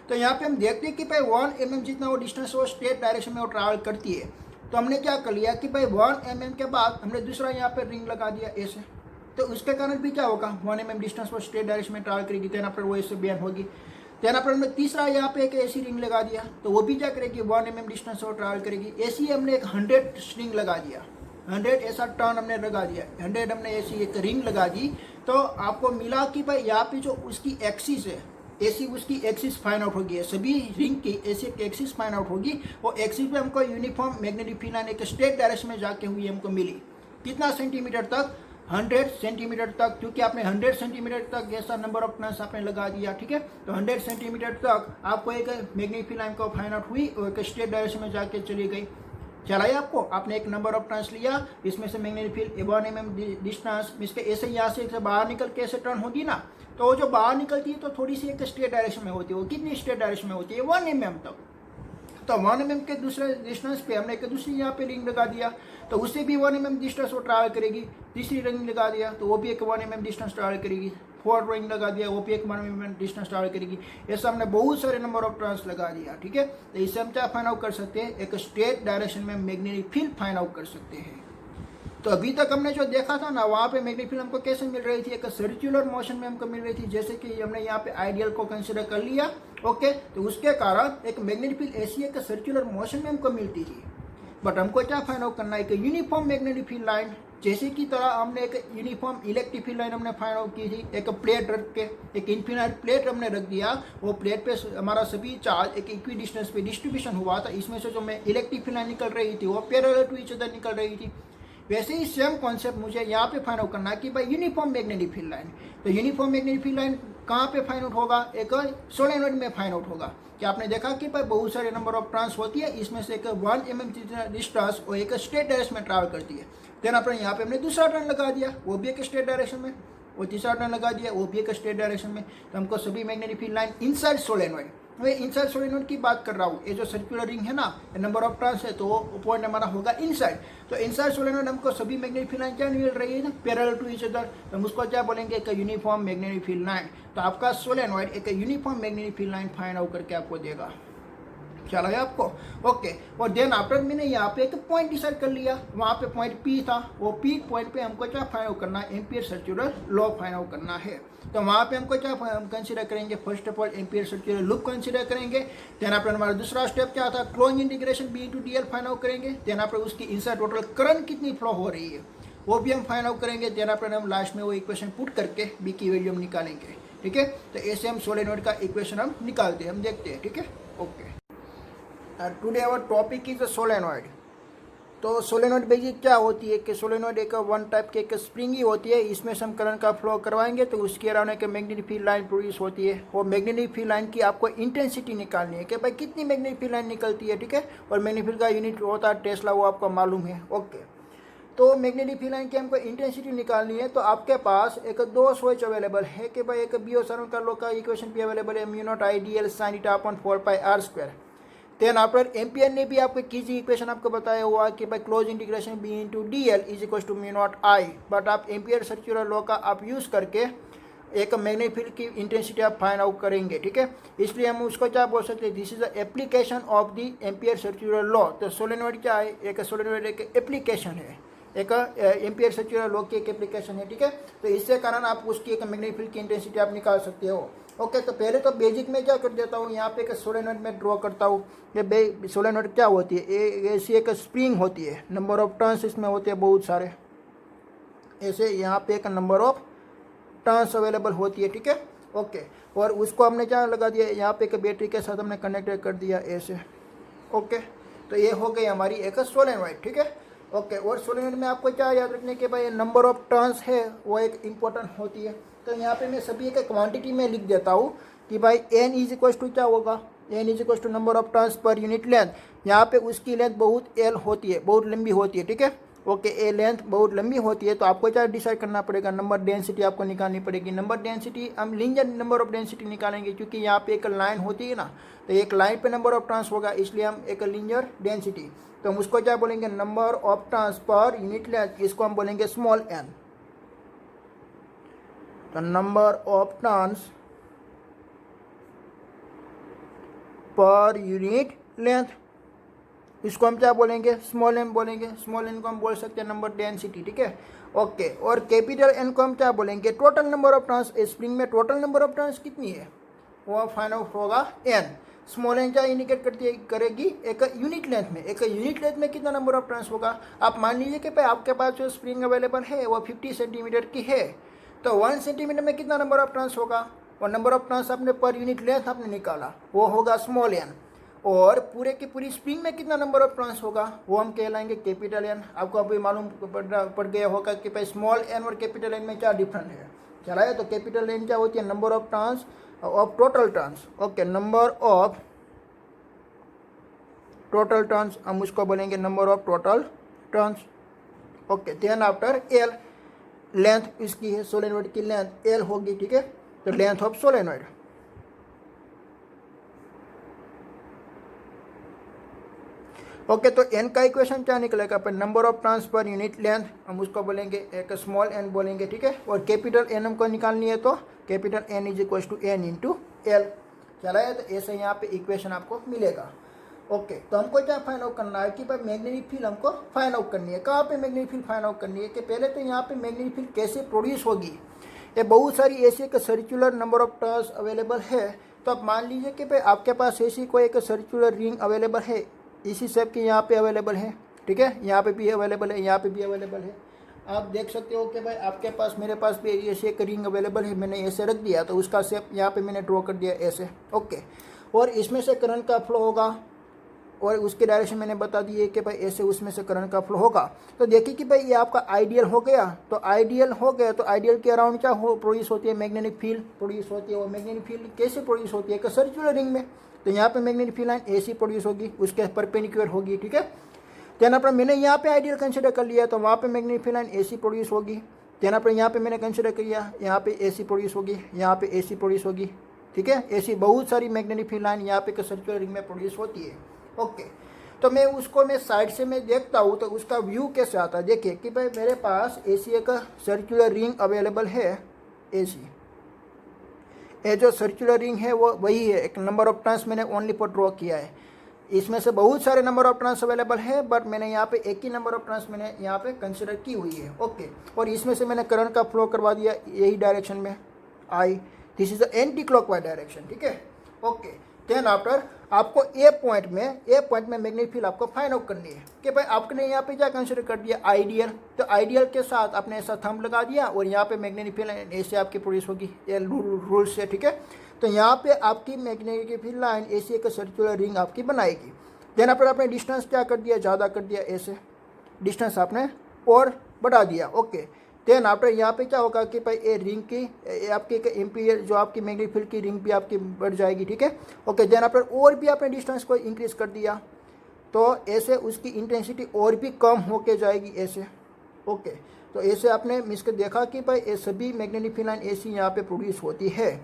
तो यहाँ पे हम देखते हैं कि भाई 1 mm जितना वो डिस्टेंस वो स्ट्रेट डायरेक्शन में वो ट्रैवल करती है, तो हमने क्या कर लिया कि भाई 1 mm के बाद हमने दूसरा यहाँ पे रिंग लगा दिया ऐसे, तो उसके कारण भी क्या होगा, 1 mm डिस्टेंस वो स्ट्रेट डायरेक्शन में ट्रैवल करेगी, देन आफ्टर वो ऐसे बैन होगी। देन आफ्टर हमने तीसरा यहाँ पे एक ऐसी रिंग लगा दिया, तो वो भी क्या करेगी, 1 mm डिस्टेंस वो ट्रैवल करेगी। ऐसी हमने एक 100 स्ट्रिंग लगा दिया, 100 ऐसा टर्न हमने लगा दिया, 100 हमने ऐसी एक रिंग लगा दी, तो आपको मिला कि भाई यहाँ पे जो उसकी एक्सिस है ऐसी उसकी एक्सिस फाइंड आउट होगी, सभी रिंग की ऐसी एक एक्सिस फाइंड आउट होगी, वो एक्सिस पे हमको यूनिफॉर्म मैग्नेटिक फील्ड लाइन एक स्ट्रेट डायरेक्शन में जाके हुई हमको मिली। कितना सेंटीमीटर तक, 100 सेंटीमीटर तक, क्योंकि आपने 100 सेंटीमीटर तक ऐसा नंबर ऑफ टर्न्स आपने लगा दिया। ठीक है, तो 100 सेंटीमीटर तक आपको एक मैग्नेटिक फील्ड लाइन को फाइंड आउट हुई और एक स्ट्रेट डायरेक्शन में जाके चली गई। चला है आपको, आपने एक नंबर ऑफ टर्न्स लिया, इसमें से मैग्नेटिक फील्ड 1 mm डिस्टेंस इसके ऐसे यहाँ से बाहर निकल के ऐसे टर्न होगी ना, तो वो जो बाहर निकलती है तो थोड़ी सी एक स्ट्रेट डायरेक्शन में होती है, वो कितनी स्ट्रेट डायरेक्शन में होती है, 1 mm तक। तो 1 mm के दूसरे डिस्टेंस पे हमने एक दूसरी यहाँ पे रिंग लगा दिया, तो उससे भी 1 mm डिस्टेंस वो ट्रैवल करेगी। तीसरी रिंग लगा दिया तो वो भी एक 1 mm डिस्टेंस ट्रैवल करेगी। 4 रिंग लगा दिया वो भी एक 1 mm डिस्टेंस ट्रैवल करेगी। ऐसा हमने बहुत सारे नंबर ऑफ टर्न्स लगा दिया। ठीक है, तो इससे हम क्या फाइंड आउट कर सकते हैं, एक स्ट्रेट डायरेक्शन में मैग्नेटिक फील्ड फाइंड आउट कर सकते हैं। तो अभी तक हमने जो देखा था ना, वहाँ पे मैग्नेटिक फील्ड हमको कैसे मिल रही थी, एक सर्कुलर मोशन में हमको मिल रही थी, जैसे कि हमने यहाँ पे आइडियल को कंसिडर कर लिया। ओके, तो उसके कारण एक मैग्नेटिक फील्ड ऐसी एक सर्कुलर मोशन में हमको मिलती थी। बट हमको क्या फाइंड आउट करना है कि यूनिफॉर्म मैग्नेटिक फील्ड लाइन, जैसे की तरह हमने एक यूनिफॉर्म इलेक्ट्रिक फील्ड लाइन हमने फाइंड आउट की थी, एक प्लेट रख के, एक इन्फिनाइट प्लेट हमने रख दिया, वो प्लेट पे हमारा सभी चार्ज एक इक्वी डिस्टेंस पे डिस्ट्रीब्यूशन हुआ था, इसमें से जो मैं इलेक्ट्रिक फील्ड लाइन निकल रही थी वो पैरेलल टू ईच अदर निकल रही थी। वैसे ही सेम कॉन्सेप्ट मुझे यहाँ पे फाइंड आउट करना है कि भाई यूनिफॉर्म मैग्नेटिक फील्ड लाइन, तो यूनिफॉर्म मैग्नेटिक फील्ड लाइन कहाँ पे फाइंड आउट होगा, एक सोलेनॉइड में फाइंड आउट होगा। कि आपने देखा कि भाई बहुत सारे नंबर ऑफ टर्न्स होती है, इसमें से एक 1 mm डिस्टेंस और एक स्ट्रेट डायरेक्शन में ट्रैवल करती है। देन अपने यहाँ पे हमने दूसरा टर्न लगा दिया, वो भी एक स्ट्रेट डायरेक्शन में, और तीसरा टर्न लगा दिया वो भी एक स्ट्रेट डायरेक्शन में। तो हमको सभी magnetic field line inside solenoid, मैं इनसाइड सोलेनोइड की बात कर रहा हूँ। ये जो सर्कुलर रिंग है ना, नंबर ऑफ टर्न्स है, तो वो पॉइंट हमारा होगा इनसाइड। तो इनसाइड सोलेनोइड हमको सभी मैग्नेटिक फील्ड लाइन क्या मिल रही है ना, पैरेलल टू ईच अदर, तो हम उसको क्या बोलेंगे, एक यूनिफॉर्म मैग्नेटिक फील्ड लाइन। तो आपका सोलेनोइड एक uniform magnetic field line find out करके आपको देगा। ख्याल है आपको? ओके। और देन आफ्टर मैंने यहाँ पे एक पॉइंट डिसाइड कर लिया, वहाँ पे पॉइंट पी था, वो पी पॉइंट पे हमको क्या फाइंड आउट करना है, ampere circular law find out करना है। तो वहाँ पे हमको क्या कंसीडर करेंगे, first of all ampere circular loop consider करेंगे। देन आफ्टर हमारा दूसरा स्टेप क्या था, close integration B into D L find out करेंगे। देन आफ्टर उसकी इनसाइड टोटल करंट कितनी फ्लो हो रही है वो भी हम फाइंड आउट करेंगे। देन आफ्टर हम लास्ट में वो इक्वेशन पुट करके बी की वैल्यू हम निकालेंगे। ठीक है, तो ऐसे हम सोलेनोइड का इक्वेशन हम निकालते हैं, हम देखते हैं। ठीक है, okay. Today our topic is solenoid. तो सोलेनोइड बेसिक क्या होती है कि सोलेनोइड एक वन टाइप की एक स्प्रिंग ही होती है, इसमें से हम करंट का फ्लो करवाएंगे तो उसके अराउंड एक मैग्नेटिक फील्ड लाइन प्रोड्यूस होती है। वो मैग्नेटिक फील्ड लाइन की आपको इंटेंसिटी निकालनी है कि भाई कितनी मैग्नेटिक फील्ड लाइन निकलती है। ठीक है, और मैग्नेटिक फील्ड का यूनिट होता है टेस्ला, वो आपको मालूम है। ओके, तो मैग्नेटिक फील्ड लाइन की हमको इंटेंसिटी निकालनी है। तो आपके पास एक दो स्विच अवेलेबल है कि भाई एक बियोसार्न का लॉ का इक्वेशन भी अवेलेबल है, mu naught I D L sine theta upon 4 pi R square. Then after Ampere ने भी आपको कीजी इक्वेशन आपको बताया हुआ कि भाई close integration B into D L is equal to mu naught I. But आप एम्पियर सर्कुलर लॉ का आप यूज़ करके एक मैग्नेटिक फील्ड की इंटेंसिटी आप फाइंड आउट करेंगे। ठीक है, इसलिए हम उसको क्या बोल सकते हैं, this is the application of the ampere circular law. तो सोलेनोइड क्या है, एक सोलेनोइड एक एप्लीकेशन है, एक एम्पियर सर्कुलर लॉ की एक एप्लीकेशन है। ठीक है, तो इससे कारण आप उसकी एक मैग्नेटिक फील्ड की इंटेंसिटी आप निकाल सकते हो। ओके, तो पहले तो बेसिक में क्या कर देता हूँ, यहाँ पे एक सोलेनोइड में ड्रॉ करता हूँ। ये सोलेनोइड क्या होती है, ऐसी एक स्प्रिंग होती है, नंबर ऑफ टर्न्स इसमें होते हैं बहुत सारे, ऐसे यहाँ पे एक नंबर ऑफ टर्न्स अवेलेबल होती है। ठीक है, ओके, और उसको हमने क्या लगा दिया, यहाँ पे एक बैटरी के साथ हमने कनेक्ट कर दिया ऐसे। ओके, तो ये हो गई हमारी एक सोलेनोइड। ठीक है, ओके। और सोलेनोइड में आपको क्या याद रखने के भाई नंबर ऑफ टर्न्स है वो एक इम्पोर्टेंट होती है। तो यहाँ पे मैं सभी एक क्वांटिटी में लिख देता हूँ कि भाई एन इज इक्वल टू क्या होगा, N is equal to number of turns per unit length. यहाँ पे उसकी लेंथ बहुत एल होती है, बहुत लंबी होती है। ठीक है, ओके, ए लेंथ बहुत लंबी होती है, तो आपको क्या डिसाइड करना पड़ेगा, नंबर डेंसिटी आपको निकालनी पड़ेगी। नंबर डेंसिटी हम लीनियर नंबर ऑफ डेंसिटी निकालेंगे, क्योंकि यहाँ पे एक लाइन होती है ना, तो एक लाइन पे नंबर ऑफ टर्न्स होगा, इसलिए हम एक लीनियर डेंसिटी, तो हम उसको क्या बोलेंगे, number of turns per unit length, इसको हम बोलेंगे स्मॉल एन। तो number of turns per unit length, इसको हम क्या बोलेंगे, स्मॉल एन बोलेंगे। स्मॉल एन को हम बोल सकते हैं नंबर डेंसिटी। ठीक है, ओके। और कैपिटल एन को हम क्या बोलेंगे, total number of turns. Spring में टोटल नंबर ऑफ टर्न्स कितनी है वो फाइंड आउट होगा एन। स्मॉल एन क्या इंडिकेट करती है, करेगी एक यूनिट लेंथ में, एक यूनिट लेंथ में कितना नंबर ऑफ टर्न्स होगा। आप मान लीजिए कि भाई आपके पास जो स्प्रिंग अवेलेबल है वो 50 सेंटीमीटर की है, तो 1 सेंटीमीटर में कितना नंबर ऑफ टर्न्स होगा, और नंबर ऑफ टर्न्स आपने पर यूनिट लेंथ आपने निकाला, वो होगा स्मॉल एन। और पूरे की पूरी स्प्रिंग में कितना नंबर ऑफ टर्न्स होगा वो हम कहलाएंगे कैपिटल एन। आपको अभी मालूम पड़ गया होगा कि भाई स्मॉल एन और कैपिटल एन में क्या डिफरेंस है, चला है। तो कैपिटल एन क्या होती है, number of turns of total turns. Okay, number of total turns, हम उसको बोलेंगे number of total turns. Okay, then after L, length इसकी है सोलेनोइड की लेंथ एल होगी। ठीक है, तो लेंथ ऑफ सोलेनोइड। ओके, तो एन का इक्वेशन क्या निकलेगा, पर number of turns per unit length, हम उसको बोलेंगे एक स्मॉल एन बोलेंगे। ठीक है, और कैपिटल एन हमको निकालनी है, तो capital N is equal to N into L. चला है, तो ऐसे यहाँ पे इक्वेशन आपको मिलेगा। ओके, तो हमको क्या फाइंड आउट करना है कि भाई मैग्नेटिक फील्ड हमको फाइंड आउट करनी है। कहाँ पे मैग्नेटिक फील्ड फाइंड आउट करनी है, कि पहले तो यहाँ पे मैग्नेटिक फील्ड कैसे प्रोड्यूस होगी। ये बहुत सारी ऐसी एक circular number of turns available है। तो आप मान लीजिए कि भाई आपके पास ऐसी कोई एक सर्कुलर रिंग अवेलेबल है, इसी शेप की यहाँ पे अवेलेबल है। ठीक है, यहाँ पे भी अवेलेबल है, यहाँ पे भी अवेलेबल है। आप देख सकते हो कि भाई आपके पास, मेरे पास भी ऐसे एक रिंग अवेलेबल है, मैंने ऐसे रख दिया, तो उसका शेप यहाँ पे मैंने ड्रॉ कर दिया ऐसे। ओके, और इसमें से करंट का फ्लो होगा, और उसके डायरेक्शन मैंने बता दी है कि भाई ऐसे उसमें से करंट का फ्लो होगा। तो देखिए कि भाई ये आपका आइडियल हो गया। तो आइडियल हो गया, तो आइडियल के अराउंड क्या हो प्रोड्यूस होती है, मैग्नेटिक फील्ड प्रोड्यूस होती है। और मैग्नेटिक फील्ड कैसे प्रोड्यूस होती है, एक सर्कुलर रिंग में। तो यहाँ पे मैग्नेटिक फील्ड लाइन ऐसी प्रोड्यूस होगी, उसके परपेंडिकुलर होगी। ठीक है, देन पर मैंने यहाँ पे आइडियल कंसिडर कर लिया, तो वहाँ पे मैग्नेटिक फील्ड लाइन ऐसी प्रोड्यूस होगी। देन पर यहाँ पे मैंने कंसिडर किया, यहाँ पे ऐसी प्रोड्यूस होगी, यहाँ पे ऐसी प्रोड्यूस होगी। ठीक है। ऐसी बहुत सारी मैग्नेटिक फील्ड लाइन यहाँ पे एक सर्कुलर रिंग में प्रोड्यूस होती है। ओके, तो मैं साइड से मैं देखता हूँ तो उसका व्यू कैसे आता है। देखिए कि भाई मेरे पास ऐसी एक सर्कुलर रिंग अवेलेबल है। ऐसी ये जो सर्कुलर रिंग है वो वही है, एक नंबर ऑफ टर्न्स मैंने ओनली पर ड्रॉ किया है। इसमें से बहुत सारे नंबर ऑफ टर्न्स अवेलेबल है, बट मैंने यहाँ पे एक ही नंबर ऑफ टर्न्स मैंने यहाँ पे कंसिडर की हुई है। ओके, और इसमें से मैंने करंट का फ्लो करवा दिया यही डायरेक्शन में आई। This is the anti clockwise direction, ठीक है। ओके, देन आफ्टर आपको ए पॉइंट में मैग्नेटिक फील्ड आपको फाइंड आउट करनी है कि भाई आपने यहाँ पे क्या कंसिडर कर दिया, आइडियल। तो आइडियल के साथ आपने ऐसा थंब लगा दिया और यहाँ पे मैग्नेटिक फील्ड ऐसे आपकी प्रोड्यूस होगी, ये रूल से, ठीक है। तो यहाँ पे आपकी मैग्नेटिक फील्ड लाइन ऐसी एक सर्कुलर रिंग आपकी बनाएगी। देन आफ्टर आपने डिस्टेंस क्या कर दिया, ज़्यादा कर दिया, ऐसे डिस्टेंस आपने और बढ़ा दिया। ओके, देन आफ्टर यहाँ पे क्या होगा कि भाई ये रिंग की आपकी एक एम्पीयर जो आपकी मैग्नेटिक फील्ड की रिंग भी आपकी बढ़ जाएगी, ठीक है। ओके, देन आफ्टर और भी आपने डिस्टेंस को इंक्रीज कर दिया तो ऐसे उसकी इंटेंसिटी और भी कम होके जाएगी, ऐसे। ओके, तो ऐसे आपने मिसकर देखा कि भाई ये सभी मैग्नेटिक फील्ड लाइन ऐसी यहाँ पे प्रोड्यूस होती है।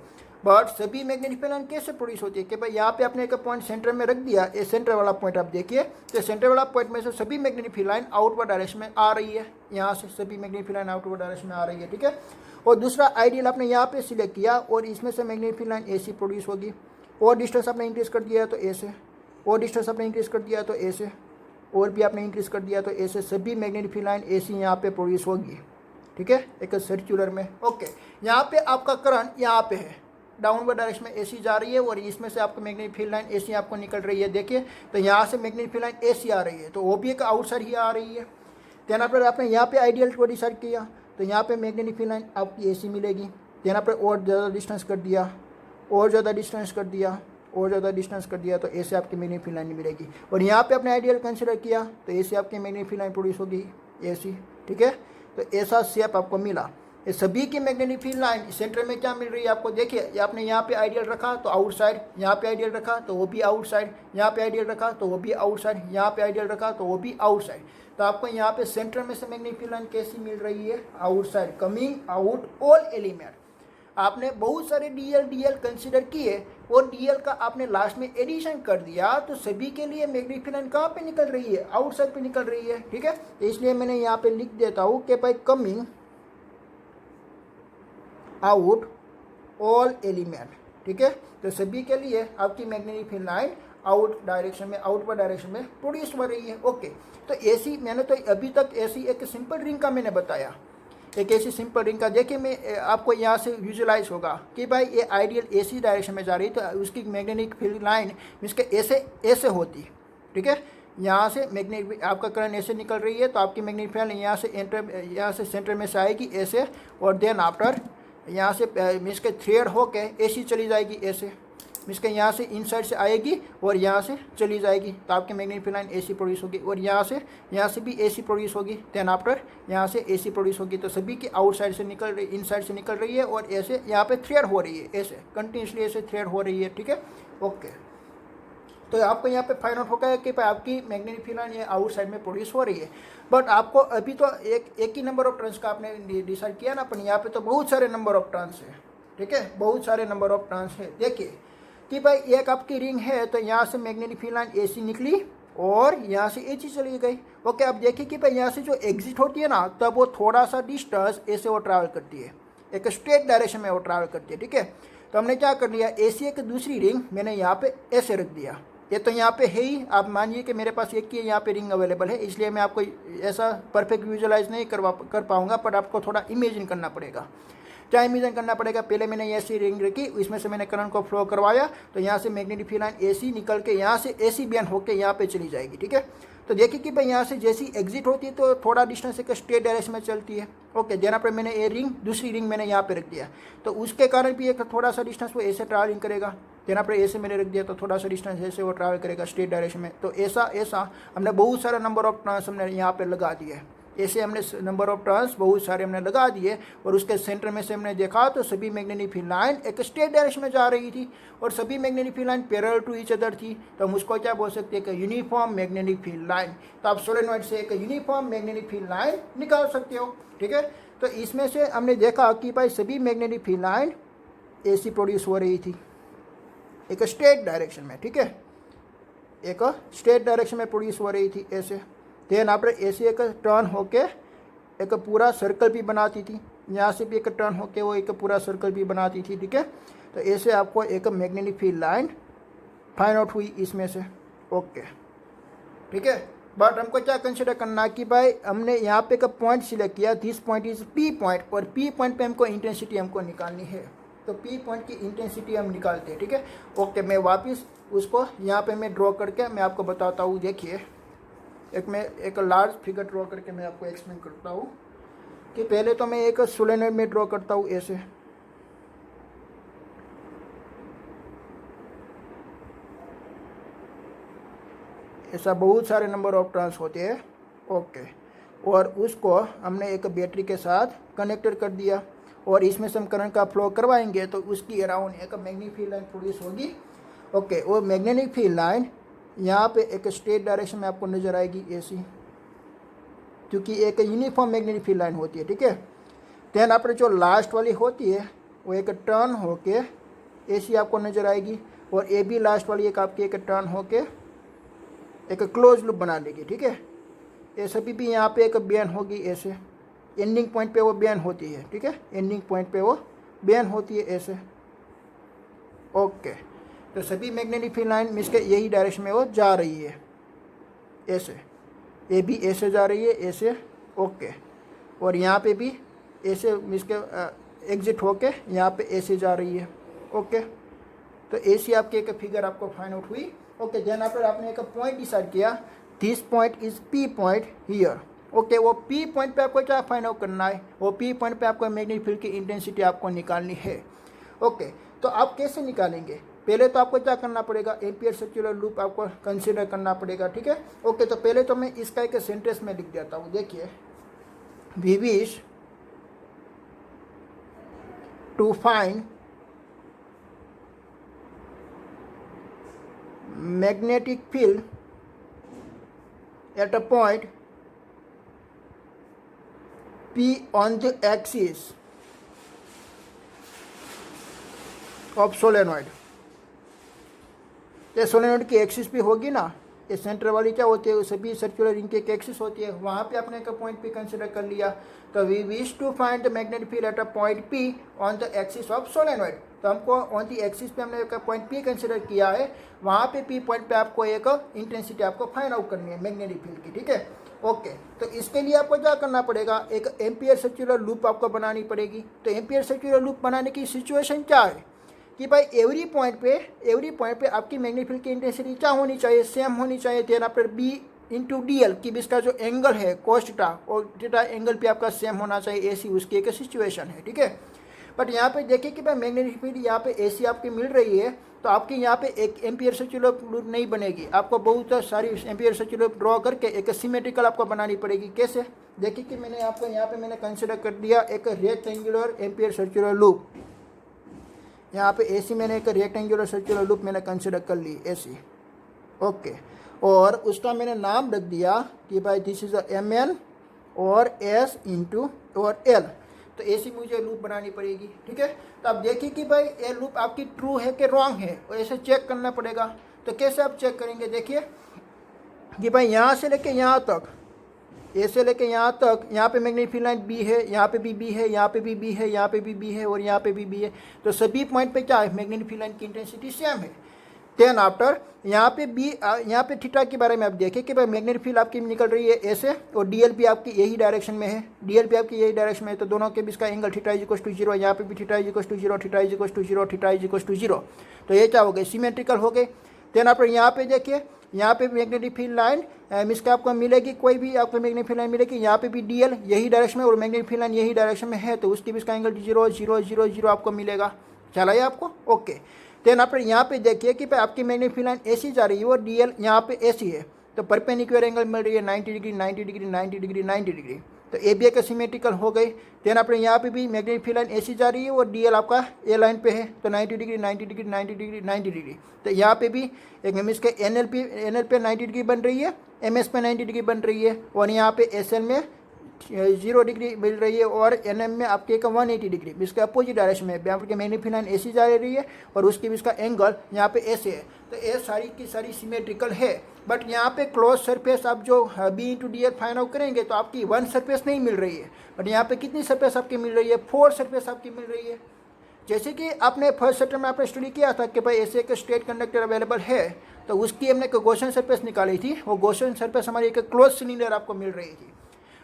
बट सभी मैग्नेटिक फील्ड लाइन कैसे प्रोड्यूस होती है कि भाई यहाँ पे आपने एक पॉइंट सेंटर में रख दिया, ये सेंटर वाला पॉइंट आप देखिए, तो सेंटर वाला पॉइंट में से सभी magnetic field line outward direction में आ रही है। यहाँ से सभी magnetic field line outward direction में आ रही है, ठीक है। और दूसरा आइडियल आपने यहाँ पे सिलेक्ट किया और इसमें से मैग्नेटिक फील्ड लाइन ऐसी प्रोड्यूस होगी। और डिस्टेंस आपने इंक्रीज कर दिया तो ऐसे, और डिस्टेंस आपने इंक्रीज कर दिया तो ऐसे, और भी आपने इंक्रीज कर दिया तो ऐसे सभी मैग्नेटिक फील्ड लाइन ऐसी यहाँ पे प्रोड्यूस होगी, ठीक है, एक सर्कुलर में। ओके, यहाँ पे आपका करंट यहाँ पे है, डाउनवर्ड डायरेक्शन में एसी जा रही है और इसमें से आपको मैग्नेटिक फील्ड लाइन एसी आपको निकल रही है। देखिए, तो यहाँ से मैग्नेटिक फील्ड लाइन एसी आ रही है तो वो भी एक आउटसाइड ही आ रही है। देन पर आपने यहाँ पे आइडियल को डिसाइड किया तो यहाँ पे मैग्नेटिक फील्ड लाइन आपकी एसी मिलेगी। देन पर और ज़्यादा डिस्टेंस कर दिया, और ज़्यादा डिस्टेंस कर दिया, और ज़्यादा डिस्टेंस कर दिया तो ऐसे आपकी मैग्नेटिक फील्ड लाइन मिलेगी। और यहाँ पे आपने आइडियल कंसिडर किया तो ऐसे आपकी मैग्नेटिक फील्ड लाइन प्रोड्यूस होगी, एसी, ठीक है। तो ऐसा शेप आपको मिला। ये सभी की मैग्नेटिक फील्ड लाइन सेंटर में क्या मिल रही है आपको, देखिए आपने यहाँ पे आइडियल रखा तो आउटसाइड, यहाँ पे आइडियल रखा तो वो भी आउटसाइड, यहाँ पे आइडियल रखा तो वो भी आउटसाइड, यहाँ पे आइडियल रखा तो वो भी आउटसाइड। तो आपको यहाँ पे सेंटर में से मैग्नेटिक फील्ड लाइन कैसी मिल रही है, outside, coming out all element. आपने बहुत सारे डीएल कंसिडर किए और डीएल का आपने लास्ट में एडिशन कर दिया तो सभी के लिए मैग्नेटिक फील्ड लाइन कहाँ पे निकल रही है, आउटसाइड पे निकल रही है, ठीक है। इसलिए मैंने यहाँ पे लिख देता हूँ कि भाई कमिंग आउट ऑल एलिमेंट, ठीक है। तो सभी के लिए आपकी magnetic field line out direction में, आउटवर्ड डायरेक्शन में प्रोड्यूस हो रही है। ओके, तो ऐसी मैंने तो अभी तक ऐसी एक सिंपल रिंग का मैंने बताया, एक ऐसी सिंपल रिंग का। देखिए मैं आपको यहाँ से विजुलाइज होगा कि भाई ये आइडियल एसी डायरेक्शन में जा रही है तो उसकी मैग्नेटिक फील्ड लाइन इसके ऐसे ऐसे होती, ठीक है। यहाँ से मैग्नेटिक आपका करंट ऐसे निकल रही है तो आपकी मैग्नेटिक फील्ड यहाँ से यहाँ से सेंटर में से आएगी ऐसे, और देन आफ्टर यहाँ से मीन्स के थ्रेड होके ऐसी चली जाएगी, ऐसे मीन्स के यहाँ से इनसाइड से आएगी और यहाँ से चली जाएगी तो आपकी magnetic field line AC produce होगी। और यहाँ से भी एसी प्रोड्यूस होगी, देन आफ्टर यहाँ से एसी प्रोड्यूस होगी। तो सभी की आउटसाइड से निकल रही, इनसाइड से निकल रही है और ऐसे यहाँ पे थ्रेड हो रही है, ऐसे कंटिन्यूसली ऐसे थ्रेड हो रही है, ठीक है। ओके, तो आपको यहाँ पे फाइंड आउट होगा कि भाई आपकी मैग्नेटिक फील्ड लाइन ये आउटसाइड में प्रोड्यूस हो रही है। बट आपको अभी तो एक ही नंबर ऑफ टर्न्स का आपने डिसाइड किया ना, अपन यहाँ पे तो बहुत सारे नंबर ऑफ टर्न्स है, ठीक है, बहुत सारे नंबर ऑफ टर्न्स है। देखिए कि भाई एक आपकी रिंग है तो यहाँ से मैग्नेटिक फील्ड लाइन एसी निकली और यहाँ से एसी चली गई। ओके, अब देखिए कि भाई यहाँ से जो एग्जिट होती है ना तब वो थोड़ा सा डिस्टेंस ऐसे वो ट्रैवल करती है, एक स्ट्रेट डायरेक्शन में वो ट्रैवल करती है, ठीक है। तो हमने क्या कर लिया, एसी एक दूसरी रिंग मैंने यहाँ पे ऐसे रख दिया। ये तो यहाँ पे है ही, आप मानिए कि मेरे पास एक ही यहाँ पे रिंग अवेलेबल है, इसलिए मैं आपको ऐसा परफेक्ट विजुअलाइज नहीं कर पाऊँगा, पर आपको थोड़ा इमेजिन करना पड़ेगा। क्या इमेजिन करना पड़ेगा, पहले मैंने ऐसी रिंग रखी, इसमें से मैंने करंट को फ्लो करवाया तो यहाँ से मैग्नेटिक फील्ड लाइन एसी निकल के यहाँ से एसी बैन होकर यहाँ पे चली जाएगी, ठीक है। तो देखिए कि भाई यहाँ से जैसी एग्जिट होती है तो थोड़ा डिस्टेंस एक स्ट्रेट डायरेक्शन में चलती है। ओके, देना पर मैंने ये रिंग दूसरी रिंग मैंने यहाँ पे रख दिया तो उसके कारण भी एक थोड़ा सा डिस्टेंस वो ऐसे ट्रैवलिंग करेगा। देना पर ऐसे मैंने रख दिया तो थोड़ा सा डिस्टेंस ऐसे वो ट्रैवल करेगा स्ट्रेट डायरेक्शन में। तो ऐसा हमने बहुत सारा नंबर ऑफ टर्न्स हमने यहाँ पर लगा दिए, ऐसे हमने नंबर ऑफ टर्न्स बहुत सारे हमने लगा दिए और उसके सेंटर में से हमने देखा तो सभी मैग्नेटिक फील्ड लाइन एक स्ट्रेट डायरेक्शन में जा रही थी और सभी magnetic field line parallel to each other थी। तो हम उसको क्या बोल सकते हैं कि यूनिफॉर्म मैग्नेटिक फील्ड लाइन। तो आप सोलेनॉइड से एक यूनिफॉर्म मैग्नेटिक फील्ड लाइन निकाल सकते हो, ठीक है। तो इसमें से हमने देखा कि भाई सभी magnetic field line AC produce हो रही थी, एक स्ट्रेट डायरेक्शन में, ठीक है, एक स्ट्रेट डायरेक्शन में प्रोड्यूस हो रही थी ऐसे। देन आपने ऐसे एक टर्न होके एक पूरा सर्कल भी बनाती थी, यहाँ से भी एक टर्न होके वो एक पूरा सर्कल भी बनाती थी, ठीक है। तो ऐसे आपको एक magnetic field line find out हुई इसमें से, ओके, ठीक है। बट हमको क्या कंसिडर करना कि भाई हमने यहाँ पे एक पॉइंट सिलेक्ट किया, this point is P point, और पी पॉइंट पे हमको इंटेंसिटी हमको निकालनी है, तो पी पॉइंट की इंटेंसिटी हम निकालते हैं, ठीक है। ओके, मैं वापस उसको यहाँ पे मैं ड्रॉ करके मैं आपको बताता हूँ। देखिए, मैं एक लार्ज फिगर ड्रॉ करके मैं आपको एक्सप्लेन करता हूँ कि पहले तो मैं एक सोलेनॉइड में ड्रॉ करता हूँ ऐसे, ऐसा बहुत सारे नंबर ऑफ टर्न्स होते हैं, ओके। और उसको हमने एक बैटरी के साथ कनेक्टेड कर दिया, और इसमें से हम करंट का फ्लो करवाएंगे तो उसकी अराउंड एक मैग्नेटिक फील्ड लाइन प्रोड्यूस होगी, ओके। वो मैग्नेटिक फील्ड लाइन यहाँ पे एक स्ट्रेट डायरेक्शन में आपको नज़र आएगी ऐसी, क्योंकि एक यूनिफॉर्म मैग्नेटिक फील्ड लाइन होती है, ठीक है। देन आपने जो लास्ट वाली होती है वो एक टर्न होके ऐसी आपको नज़र आएगी, और ए भी लास्ट वाली एक आपकी एक टर्न होके एक क्लोज लूप बना लेगी, ठीक है। ये सभी भी यहाँ पे एक बेन होगी ऐसे, एंडिंग पॉइंट पे वो बेन होती है, ठीक है, एंडिंग पॉइंट पे वो बेन होती है ऐसे, ओके। तो सभी मैग्नेटिक फील्ड लाइन मिस के यही डायरेक्शन में वो जा रही है ऐसे, ये भी ऐसे जा रही है ऐसे, ओके। और यहाँ पे भी ऐसे मिस के एग्जिट होके यहाँ पे ऐसे जा रही है, ओके। तो ऐसी आपकी एक फिगर आपको फाइंड आउट हुई, ओके। देन आपने एक पॉइंट डिसाइड किया, this point is P point here, okay. वो पी पॉइंट पे आपको क्या फाइंड आउट करना है, वो पी पॉइंट पे आपको मैग्नेटिक फील्ड की इंटेंसिटी आपको निकालनी है, ओके। तो आप कैसे निकालेंगे, पहले तो आपको क्या करना पड़ेगा, एम्पियर सर्कुलर लूप आपको कंसीडर करना पड़ेगा, ठीक है, ओके। तो पहले तो मैं इसका एक सेंटेंस में लिख देता हूँ। देखिए, we wish to find magnetic field at a point P on the axis of solenoid। ये सोलेनॉइड की एक्सिस भी होगी ना, ये सेंटर वाली क्या होती है, सभी सर्कुलर रिंग की एक एक्सिस होती है, वहाँ पे आपने एक पॉइंट पी कंसिडर कर लिया। तो we wish to find the magnetic field at a point P on the axis of solenoid. तो हमको ऑन दी एक्सिस पे हमने एक पॉइंट पी कंसिडर किया है, वहाँ पे पी पॉइंट पे आपको एक इंटेंसिटी आपको फाइंड आउट करनी है मैग्नेटिक फील्ड की, ठीक है, ओके। तो इसके लिए आपको क्या करना पड़ेगा, एक एम्पियर सर्कुलर लूप आपको बनानी पड़ेगी। तो एम्पियर सर्कुलर लूप बनाने की सिचुएशन क्या है कि भाई एवरी पॉइंट पे आपकी मैग्नेटिक फील्ड की इंटेंसिटी क्या होनी चाहिए, सेम होनी चाहिए। Then after B into D L की इसका जो एंगल है कोस थीटा और थीटा एंगल पे आपका सेम होना चाहिए, ऐसी उसकी एक सिचुएशन है, ठीक है। बट यहाँ पे देखिए कि भाई मैग्नेटिक फील्ड यहाँ पे ऐसी आपकी मिल रही है, तो आपकी यहाँ पे एक एम्पियर सर्कुलर लूप नहीं बनेगी, आपको बहुत सारी एम्पियर सर्कुलर ड्रॉ करके एक सिमेट्रिकल आपको बनानी पड़ेगी। कैसे, देखिए कि मैंने आपको यहाँ पे मैंने कंसिडर कर दिया एक रेक्टेंगुलर एम्पियर सर्कुलर लूप, यहाँ पे ऐसी मैंने एक रेक्टेंगुलर सर्कुलर लूप मैंने कंसिडर कर ली ऐसी, ओके। और उसका मैंने नाम रख दिया कि भाई दिस इज एम एन और एस इंटू और एल। तो ऐसी मुझे लूप बनानी पड़ेगी, ठीक है। तो अब देखिए कि भाई ये लूप आपकी ट्रू है कि रॉन्ग है, और ऐसे चेक करना पड़ेगा। तो कैसे आप चेक करेंगे, देखिए कि भाई यहाँ से लेके यहाँ तक, ऐसे लेके यहाँ तक, यहाँ पे मैग्नेटिक फील्ड लाइन बी है, यहाँ पे भी बी है, यहाँ पे भी बी है, यहाँ पे भी बी है, और यहाँ पे भी बी है। तो सभी पॉइंट पे क्या है, मैग्नेटिक फील्ड लाइन की इंटेंसिटी सेम है। देन आफ्टर यहाँ पे बी, यहाँ पे थीटा के बारे में आप देखें कि भाई मैग्नेटिक फील्ड आपकी निकल रही है ऐसे, और डीएल भी आपकी यही डायरेक्शन में है, डीएल भी आपकी यही डायरेक्शन में है। तो दोनों के बीच का angle theta is equals to 0, यहाँ पे भी theta is equals to 0, theta is equals to 0, theta is equals to 0। तो ये क्या हो गए, सिमेट्रिकल हो गए। देन आफ्टर यहाँ पे देखिए, यहाँ पे मैग्नेटिक फील्ड लाइन मिस का आपको मिलेगी, कोई भी आपको मैग्नेटिक फील्ड लाइन मिलेगी, यहाँ पे भी डीएल यही डायरेक्शन में और मैग्नेटिक फील्ड लाइन यही डायरेक्शन में है, तो उसके बीच का एंगल 0 0 0 0 आपको मिलेगा। चला ये आपको, ओके। देन आप यहाँ पे देखिए कि भाई आपकी मैग्नेटिक फील्ड लाइन ऐसी जा रही है और डीएल यहाँ पे ऐसी है, तो परपेंडिकुलर एंगल मिल रही है 90 डिग्री 90 डिग्री 90 डिग्री 90 डिग्री। तो ए बी एक सिमेट्रिकल हो गई। देन आपने यहाँ पे भी मैग्नेटिक फील्ड लाइन ऐसी जा रही है और डीएल आपका ए लाइन पे है, तो 90 डिग्री 90 डिग्री 90 डिग्री 90 डिग्री। तो यहाँ पे भी एक इसके एन एल पे 90 डिग्री बन रही है, एम एस पे 90 डिग्री बन रही है, और यहाँ पे एस एल में 0 डिग्री मिल रही है और NM में आपके एक 180 डिग्री, इसके अपोजिट डायरेक्शन में यहाँ पर मैग्नीफिक लाइन ऐसी जा रही है और उसकी भी इसका एंगल यहाँ पे ऐसे है। तो ये सारी की सारी सिमेट्रिकल है। बट यहाँ पे क्लोज सरफेस आप जो B/dl फाइंड आउट करेंगे तो आपकी 1 सरफेस नहीं मिल रही है, बट यहाँ पे कितनी सरफेस आपकी मिल रही है, 4 सरफेस आपकी मिल रही है। जैसे कि आपने फर्स्ट चैप्टर में आपने स्टडी किया था कि भाई ऐसे एक स्ट्रेट कंडक्टर अवेलेबल है, तो उसकी हमने एक गॉसियन सरफेस निकाली थी, वो गॉसियन सरफेस हमारी एक क्लोज सिलेंडर आपको मिल रही थी।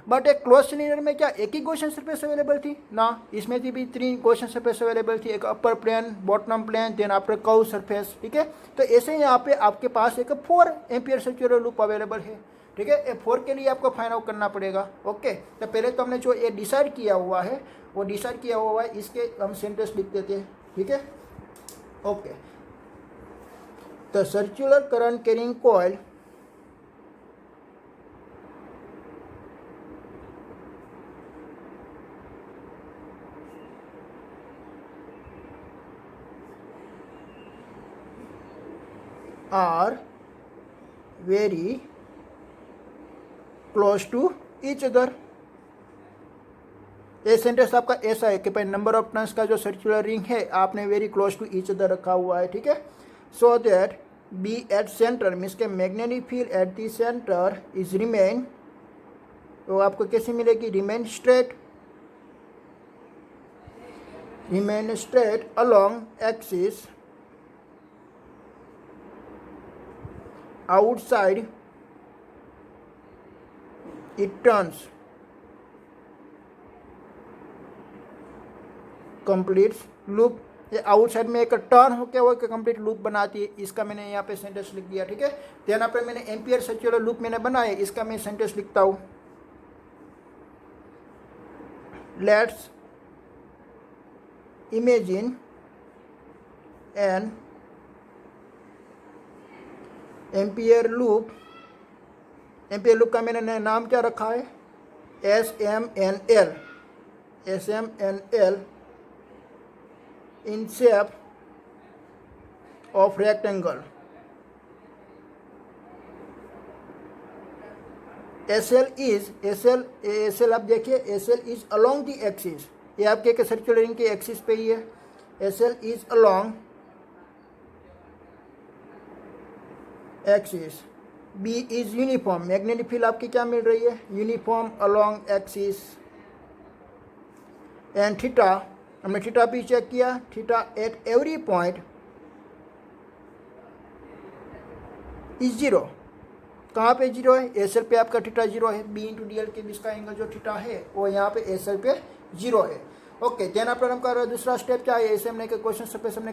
बट एक क्लोज सिलेंडर में क्या एक ही गॉसियन सरफेस अवेलेबल थी ना, इसमें थी भी 3 गॉसियन सरफेस अवेलेबल थी, एक upper plane, bottom plane, then after curve surface. ठीक है, तो ऐसे यहाँ पे आपके पास एक 4 एम्पियर सर्कुलर लूप अवेलेबल है। ठीक है, ये 4 के लिए आपको फाइंड आउट करना पड़ेगा। ओके, तो पहले तो हमने जो ये डिसाइड किया हुआ है वो डिसाइड किया हुआ है, इसके हम सेंटेंस लिख देते हैं। ठीक है, ओके, तो circular current carrying coil are very close to each other। ये सेंटेंस आपका ऐसा है कि भाई नंबर ऑफ टर्न्स का जो सर्कुलर रिंग है आपने very close to each other रखा हुआ है। ठीक है, so that B at centre means के magnetic field at the centre is remain, तो आपको कैसे मिलेगी, remain straight along axis outside it turns completes loop। ये आउटसाइड में एक टर्न होकर वो एक कंप्लीट लूप बनाती है, इसका मैंने यहाँ पे सेंटेंस लिख दिया। ठीक है, तो यहाँ पे मैंने एम्पियर सर्कुलर लूप मैंने बनाया, इसका मैं सेंटेंस लिखता हूँ। Let's imagine an ampere loop का मैंने नाम क्या रखा है, SMNL in shape of rectangle. SL आप देखिए, SL is along the axis, ये आपके एक सर्कुलर रिंग के एक्सिस पे ही है। SL is along axis, B is uniform, magnetic field आपकी क्या मिल रही है, uniform along axis. And theta, हमने थीटा भी चेक किया, theta at every point is 0। कहाँ पे 0 है, SL पे आपका थीटा 0 है, B/dl के बीच का एंगल जो थीटा है वो यहाँ पे SL पे 0 है। ओके, देन आफ्टर हम दूसरा स्टेप क्या है, ऐसे हमने एक क्वेश्चन सरफेस हमने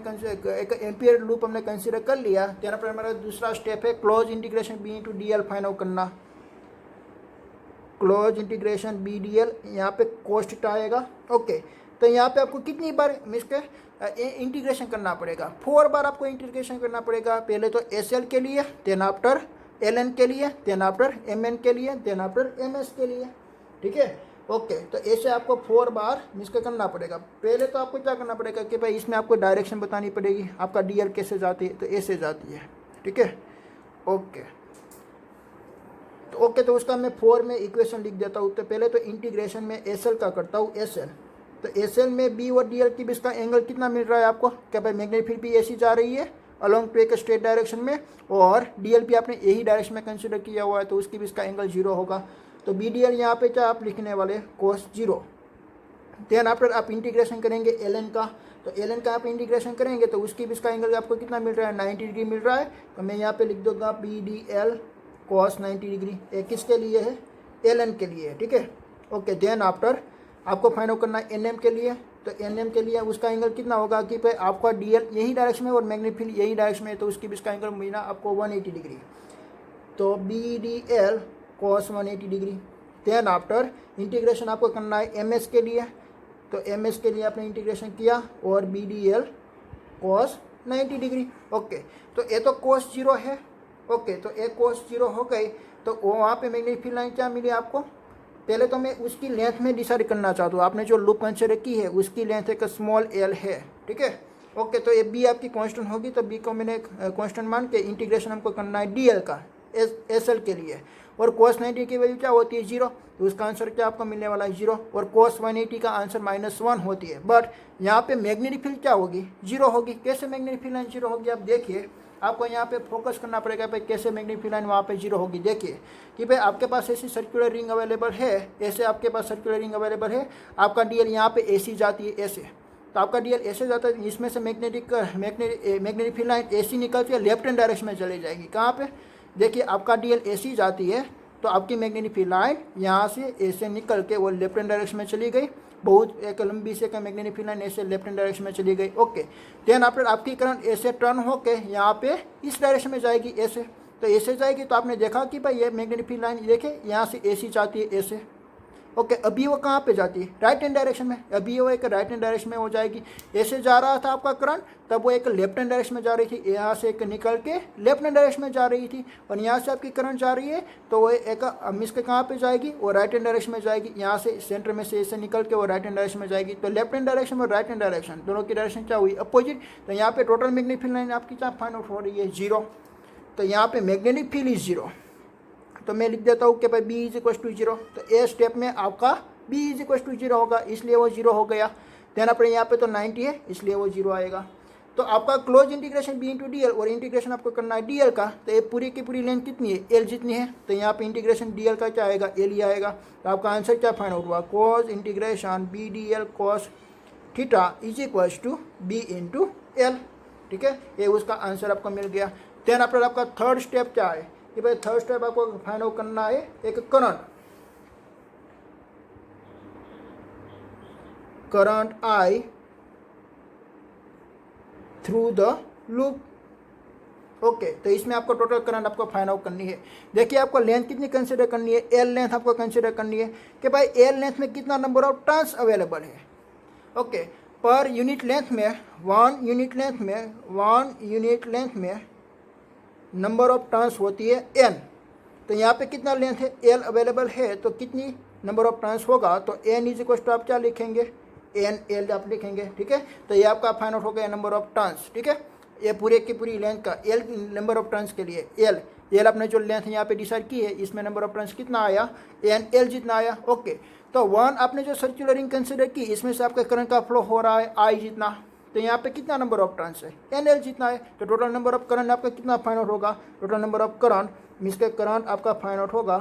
एक एम्पियर लूप हमने कंसीडर कर लिया। देन आफ्टर हमारा दूसरा स्टेप है close integration B/dl find out करना। क्लोज इंटीग्रेशन B/dl, यहाँ पे कोस थीटा आएगा। ओके, तो यहाँ पे आपको कितनी बार मीन्स के इंटीग्रेशन करना पड़ेगा, 4 बार आपको इंटीग्रेशन करना पड़ेगा। पहले तो SL के लिए, देन आफ्टर LN के लिए, देन आफ्टर MN के लिए, देन आफ्टर MS के लिए। ठीक है, ओके, तो ऐसे आपको 4 बार मिसके करना पड़ेगा। पहले तो आपको क्या करना पड़ेगा कि भाई इसमें आपको डायरेक्शन बतानी पड़ेगी, आपका DL कैसे जाती है, तो ऐसे जाती है। ठीक है, ओके, तो उसका मैं 4 में इक्वेशन लिख देता हूँ। तो पहले तो इंटीग्रेशन में SL का करता हूँ, SL, तो SL में B और DL की बीच का एंगल कितना मिल रहा है आपको, क्या भाई मैग्नेटिक फील्ड भी ऐसी जा रही है अलोंग टू एक स्ट्रेट डायरेक्शन में, और DL भी आपने यही डायरेक्शन में कंसिडर किया हुआ है, तो उसकी बीच का एंगल 0 होगा। तो B/dl यहाँ पे क्या आप लिखने वाले, cos 0। देन आफ्टर आप इंटीग्रेशन करेंगे LN का, तो LN का आप इंटीग्रेशन करेंगे तो उसकी बीच का एंगल आपको कितना मिल रहा है, 90 डिग्री मिल रहा है। तो मैं यहाँ पे लिख दूंगा B/dl cos 90 डिग्री। ये किसके लिए है, LN के लिए है। ठीक है, ओके, देन आफ्टर आपको फाइंड आउट करना है NM के लिए, तो NM के लिए उसका एंगल कितना होगा कि भाई आपका DL यही डायरेक्शन में और मैग्नेटिक फील्ड यही डायरेक्शन में है, तो उसकी बीच का एंगल मिला आपको 180 डिग्री। तो B/dl cos 180 degree. Then after integration आपको करना है MS के लिए, तो MS के लिए आपने इंटीग्रेशन किया और B/dl cos 90 डिग्री। ओके, तो ये तो cos 0 है। ओके, तो ये cos 0 हो गई, तो वहाँ पे मैग्नेटिक फील्ड लाइन क्या मिली आपको, पहले तो मैं उसकी लेंथ में डिसाइड करना चाहता हूँ। आपने जो लूप कंसिडर की है उसकी लेंथ एक स्मॉल l है। ठीक है, ओके, तो ये B आपकी कांस्टेंट होगी, तो B को मैंने कांस्टेंट मान के इंटीग्रेशन हमको करना है DL का। एस एल के लिए। और cos 90 की वैल्यू क्या होती है 0, तो उसका आंसर क्या आपको मिलने वाला है 0। और cos 180 का आंसर -1 होती है। बट यहाँ पे मैग्नेटिक फील्ड क्या होगी 0 होगी। कैसे मैग्नेटिक फील्ड लाइन 0 होगी, आप देखिए आपको यहाँ पे फोकस करना पड़ेगा भाई कैसे मैग्नेटिक फील्ड लाइन वहाँ पे 0 होगी। देखिए कि भाई आपके पास ऐसी सर्कुलर रिंग अवेलेबल है, ऐसे आपके पास सर्कुलर रिंग अवेलेबल है, आपका डीएल यहाँ पे ऐसी जाती है ऐसे, तो आपका डीएल ऐसे जाता है, इसमें से मैग्नेटिक फील्ड लाइन ऐसी निकलती है लेफ्ट हैंड डायरेक्शन में चली जाएगी। कहाँ पे देखिए आपका डीएल ऐसी जाती है, तो आपकी मैग्नेटिक फील्ड लाइन यहाँ से ऐसे निकल के वो लेफ्ट हैंड डायरेक्शन में चली गई, बहुत एक लंबी से मैग्नेटिक फील्ड लाइन ऐसे लेफ्ट हैंड डायरेक्शन में चली गई। ओके, देन आफ्टर आपकी करंट ऐसे टर्न होके यहाँ पे इस डायरेक्शन में जाएगी ऐसे, तो ऐसे जाएगी, तो आपने देखा कि भाई ये मैग्नेटिक फील्ड लाइन देखे यहाँ से ऐसी जाती है ऐसे। ओके, अभी वो कहाँ पे जाती है राइट हैंड डायरेक्शन में, अभी वो एक राइट हैंड डायरेक्शन में हो जाएगी। ऐसे जा रहा था आपका करंट, तब वो एक लेफ्ट हैंड डायरेक्शन में जा रही थी, यहाँ से एक निकल के लेफ्ट हैंड डायरेक्शन में जा रही थी, और यहाँ से आपकी करंट जा रही है तो वो एक मिस के कहाँ पे जाएगी, वो राइट हैंड डायरेक्शन में जाएगी। यहाँ से सेंटर में से ऐसे निकल के वो राइट हैंड डायरेक्शन में जाएगी। तो लेफ्ट हैंड डायरेक्शन और राइट हैंड डायरेक्शन दोनों की डायरेक्शन क्या हुई अपोजिट, तो यहाँ पे टोटल मैग्नेटिक फील्ड लाइन आपकी क्या फाइंड आउट हो रही है 0। तो यहाँ पे मैग्नेटिक फील्ड इज 0, तो मैं लिख देता हूँ कि भाई बी इज इक्वल टू 0। तो ए स्टेप में आपका बी इज इक्वल टू 0 होगा, इसलिए वो 0 हो गया। देन अपने यहाँ पे तो 90 है, इसलिए वो 0 आएगा। तो आपका close integration B into D L, और इंटीग्रेशन आपको करना है डी एल का, तो ये पूरी की पूरी लेंथ कितनी है एल जितनी है, तो यहाँ पे इंटीग्रेशन डी एल का क्या आएगा एल ही आएगा। तो आपका आंसर क्या फाइंड आउट हुआ, cos integration B D L cos theta is equal to B into L. ठीक है, ये उसका आंसर आपको मिल गया। देन आफ्टर आपका थर्ड स्टेप क्या है कि भाई थर्ड स्टेप आपको फाइंड आउट करना है एक current I through the loop. Okay, तो इसमें आपको टोटल करंट आपको फाइंड आउट करनी है। देखिए आपको लेंथ कितनी कंसीडर करनी है, एल लेंथ आपको कंसीडर करनी है कि भाई एल लेंथ में कितना नंबर ऑफ टर्न्स अवेलेबल है। ओके, पर यूनिट लेंथ में 1 यूनिट लेंथ में नंबर ऑफ टर्न्स होती है n। तो यहाँ पे कितना लेंथ है एल अवेलेबल है, तो कितनी नंबर ऑफ टर्न्स होगा, तो n इज इक्वल टू आप क्या लिखेंगे एन एल आप लिखेंगे। ठीक है, तो ये आपका फाइंड आउट हो गया नंबर ऑफ टर्न्स। ठीक है, ये पूरे की पूरी लेंथ का एल नंबर ऑफ टर्न्स के लिए एल आपने जो लेंथ यहाँ पे डिसाइड की है, इसमें नंबर ऑफ टर्न्स कितना आया एन एल जितना आया। ओके, तो 1 आपने जो सर्कुलर रिंग कंसिडर की, इसमें से आपका करंट का फ्लो हो रहा है आई जितना, तो यहाँ पे कितना नंबर ऑफ टर्न्स है एन एल जितना है। तो टोटल नंबर ऑफ करंट आपका कितना फाइंड आउट होगा, total number of current means के करंट आपका फाइंड आउट होगा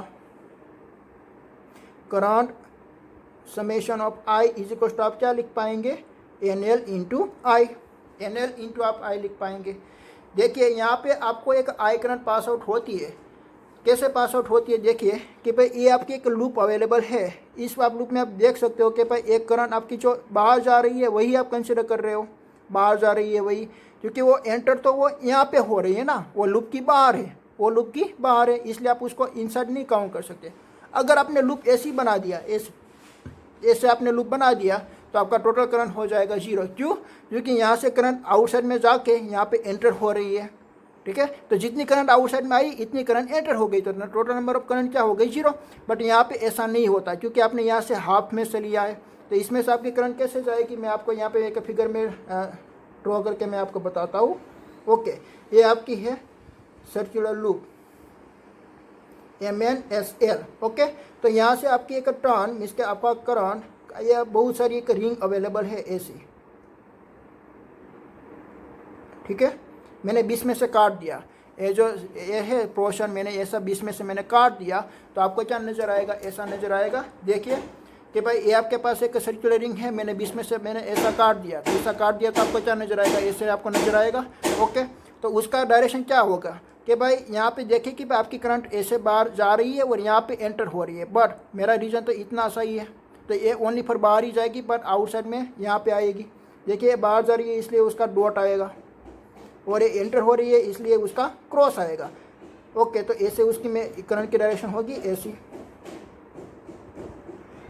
current summation of I is equal to आप क्या लिख पाएंगे N L into I, N L into आप आई लिख पाएंगे। देखिए यहाँ पे आपको एक आई करंट पास आउट होती है, कैसे पास आउट होती है देखिए कि भाई ये आपकी एक लूप अवेलेबल है, इस आप लूप में आप देख सकते हो कि भाई एक करंट आपकी जो बाहर जा रही है वही आप कंसिडर कर रहे हो, बाहर जा रही है वही, क्योंकि वो एंटर तो वो यहाँ पे हो रही है ना, वो लूप की बाहर है, वो लूप की बाहर है, इसलिए आप उसको इनसाइड नहीं काउंट कर सकते। अगर आपने लूप ऐसी बना दिया, ऐसे आपने लूप बना दिया, तो आपका टोटल करंट हो जाएगा 0। क्यों, क्योंकि यहाँ से करंट आउटसाइड में जाके यहाँ पे एंटर हो रही है। ठीक है, तो जितनी करंट आउटसाइड में आई इतनी करंट एंटर हो गई, तो टोटल नंबर ऑफ करंट क्या हो गई 0। बट यहाँ पे ऐसा नहीं होता, क्योंकि आपने यहाँ से हाफ में से लिया है, तो इसमें से आपकी करंट कैसे जाएगी, मैं आपको यहाँ पे एक फिगर में ड्रॉ करके मैं आपको बताता हूँ। ओके, ये आपकी है सर्कुलर लूप MNSL। ओके, तो यहाँ से आपकी एक टर्न मीन्स के आपका करंट, यह बहुत सारी एक रिंग अवेलेबल है ऐसी। ठीक है, मैंने 20 में से काट दिया, ये है पोर्शन मैंने ऐसा 20 में से मैंने काट दिया, तो आपको क्या नज़र आएगा, ऐसा नज़र आएगा। देखिए कि भाई ये आपके पास एक सर्कुलर रिंग है, मैंने 20 में से मैंने ऐसा काट दिया, तो ऐसा काट दिया तो आपको क्या नज़र आएगा, ऐसे आपको नज़र आएगा। ओके, तो उसका डायरेक्शन क्या होगा कि भाई यहाँ पे देखिए कि आपकी करंट ऐसे बाहर जा रही है और यहाँ पे एंटर हो रही है, बट मेरा रीजन तो इतना सही है, तो ये ओनली फॉर बाहर ही जाएगी, बट आउटसाइड में यहाँ पे आएगी। देखिए बाहर जा रही है इसलिए उसका डॉट आएगा, और ये एंटर हो रही है इसलिए उसका क्रॉस आएगा। ओके, तो ऐसे उसकी में करंट की डायरेक्शन होगी ऐसी।